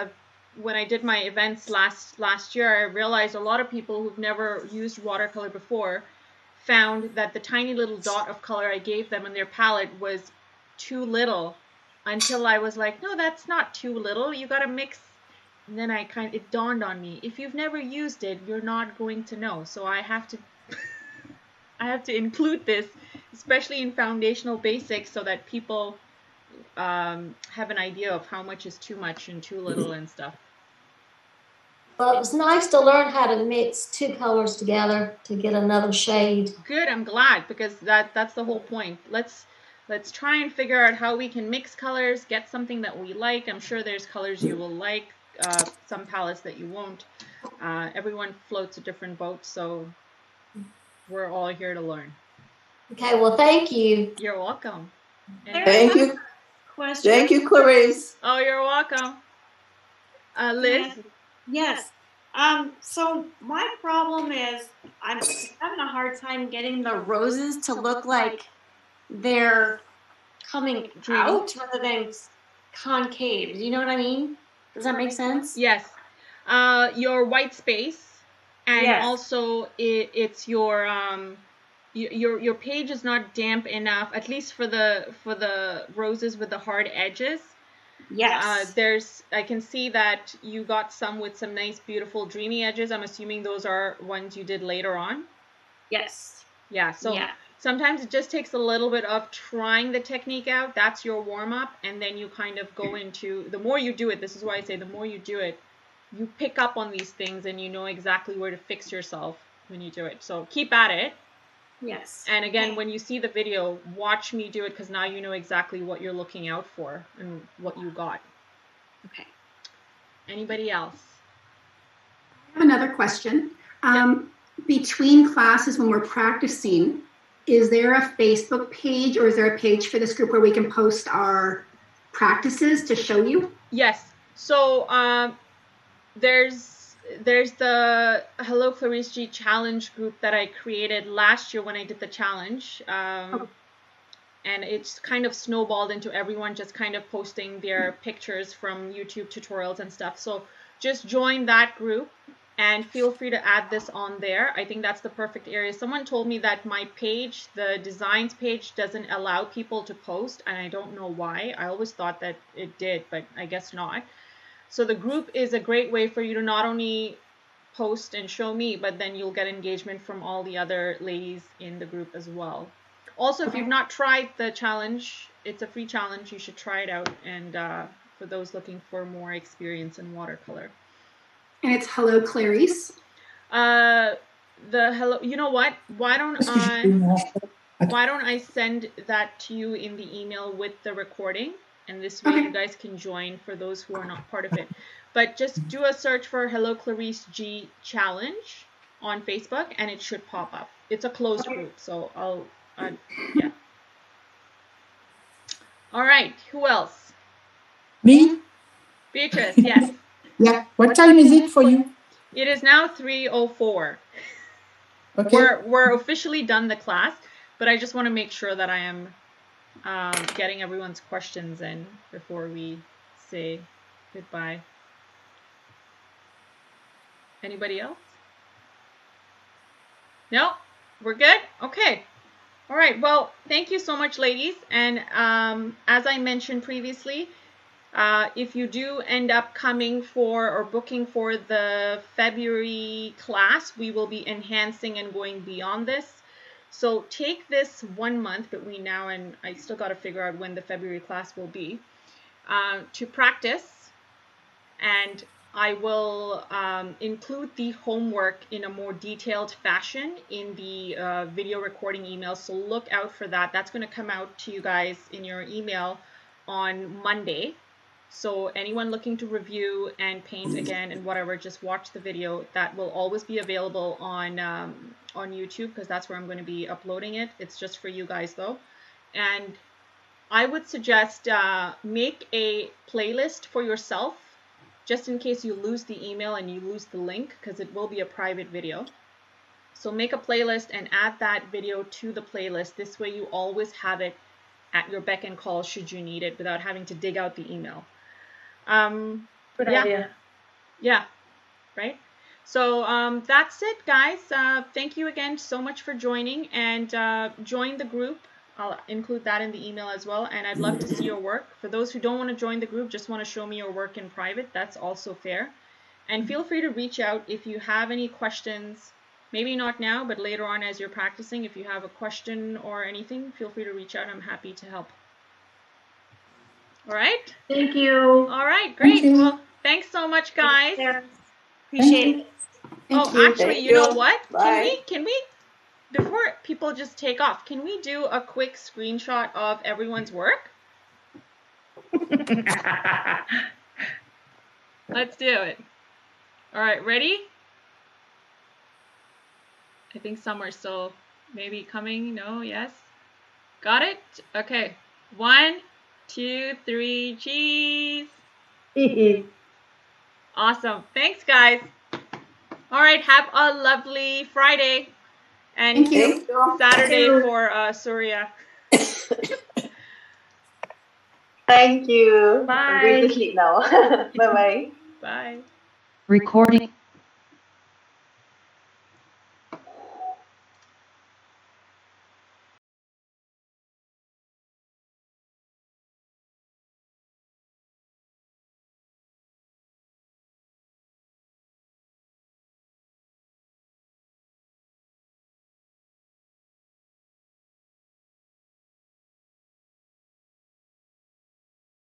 when I did my events last year, I realized a lot of people who've never used watercolor before found that the tiny little dot of color I gave them in their palette was too little, until I was like, no, that's not too little. You got to mix. And then it dawned on me, if you've never used it, you're not going to know. So I have to I have to include this, especially in foundational basics, so that people have an idea of how much is too much and too little and stuff. Well, it was nice to learn how to mix two colors together to get another shade. Good, I'm glad, because that's the whole point. Let's try and figure out how we can mix colors, get something that we like. I'm sure there's colors you will like, some palettes that you won't. Everyone floats a different boat, so we're all here to learn. Okay, well, thank you. You're welcome. Thank you. Question. Thank you, Clarice. Oh, you're welcome. Liz? Yes. So my problem is I'm having a hard time getting the roses to look like they're coming out rather than concave. You know what I mean? Does that make sense? Yes. Your white space, and also it's your page is not damp enough, at least for the roses with the hard edges. Yes. I can see that you got some with some nice, beautiful, dreamy edges. I'm assuming those are ones you did later on. Yes. Yeah. So sometimes it just takes a little bit of trying the technique out. That's your warm up, and then you kind of go into, the more you do it, this is why I say the more you do it, you pick up on these things and you know exactly where to fix yourself when you do it. So keep at it. Yes. And again, when you see the video, watch me do it, because now you know exactly what you're looking out for and what you got. Okay. Anybody else? I have another question. Between classes, when we're practicing, is there a Facebook page or is there a page for this group where we can post our practices to show you? Yes. So there's the Hello Clarice G challenge group that I created last year when I did the challenge. And it's kind of snowballed into everyone just kind of posting their pictures from YouTube tutorials and stuff. So just join that group and feel free to add this on there. I think that's the perfect area. Someone told me that my page, the designs page, doesn't allow people to post, and I don't know why. I always thought that it did, but I guess not. So the group is a great way for you to not only post and show me, but then you'll get engagement from all the other ladies in the group as well. Also, if you've not tried the challenge, it's a free challenge. You should try it out. And for those looking for more experience in watercolor. And it's Hello Clarice. The hello. You know what? Why don't I send that to you in the email with the recording? And this way you guys can join for those who are not part of it. But just do a search for Hello Clarice G Challenge on Facebook, and it should pop up. It's a closed group, so yeah. All right, who else? Me? Beatrice, yes. Yeah. What time is it for you? It is now 3:04. Okay. We're officially done the class, but I just want to make sure that I am getting everyone's questions in before we say goodbye. Anybody else? No? We're good? Okay. All right. Well, thank you so much, ladies. And as I mentioned previously, If you do end up coming for or booking for the February class, we will be enhancing and going beyond this. So take this 1 month between now and I still got to figure out when the February class will be to practice, and I will include the homework in a more detailed fashion in the video recording email, so look out for that. That's going to come out to you guys in your email on Monday. So anyone looking to review and paint again and whatever, just watch the video. That will always be available on YouTube, because that's where I'm going to be uploading it. It's just for you guys though. And I would suggest make a playlist for yourself, just in case you lose the email and you lose the link, because it will be a private video. So make a playlist and add that video to the playlist. This way you always have it at your beck and call should you need it without having to dig out the email. Good idea. Yeah, right? So that's it, guys. Thank you again so much for joining, and join the group. I'll include that in the email as well, and I'd love to see your work. For those who don't want to join the group, just want to show me your work in private, that's also fair. And feel free to reach out if you have any questions, maybe not now, but later on as you're practicing. If you have a question or anything, feel free to reach out. I'm happy to help. All right? Thank you. All right, great. Well, thanks so much, guys. Appreciate it. Actually, you know what? Bye. Can we, before people just take off, can we do a quick screenshot of everyone's work? Let's do it. All right, ready? I think some are still maybe coming. No, yes. Got it? Okay. 1, 2, 3, cheese. Awesome. Thanks, guys. All right, have a lovely Friday. And Thank you. Saturday for Surya. Thank you. Bye. I'm going to sleep now. Bye-bye. Bye. Recording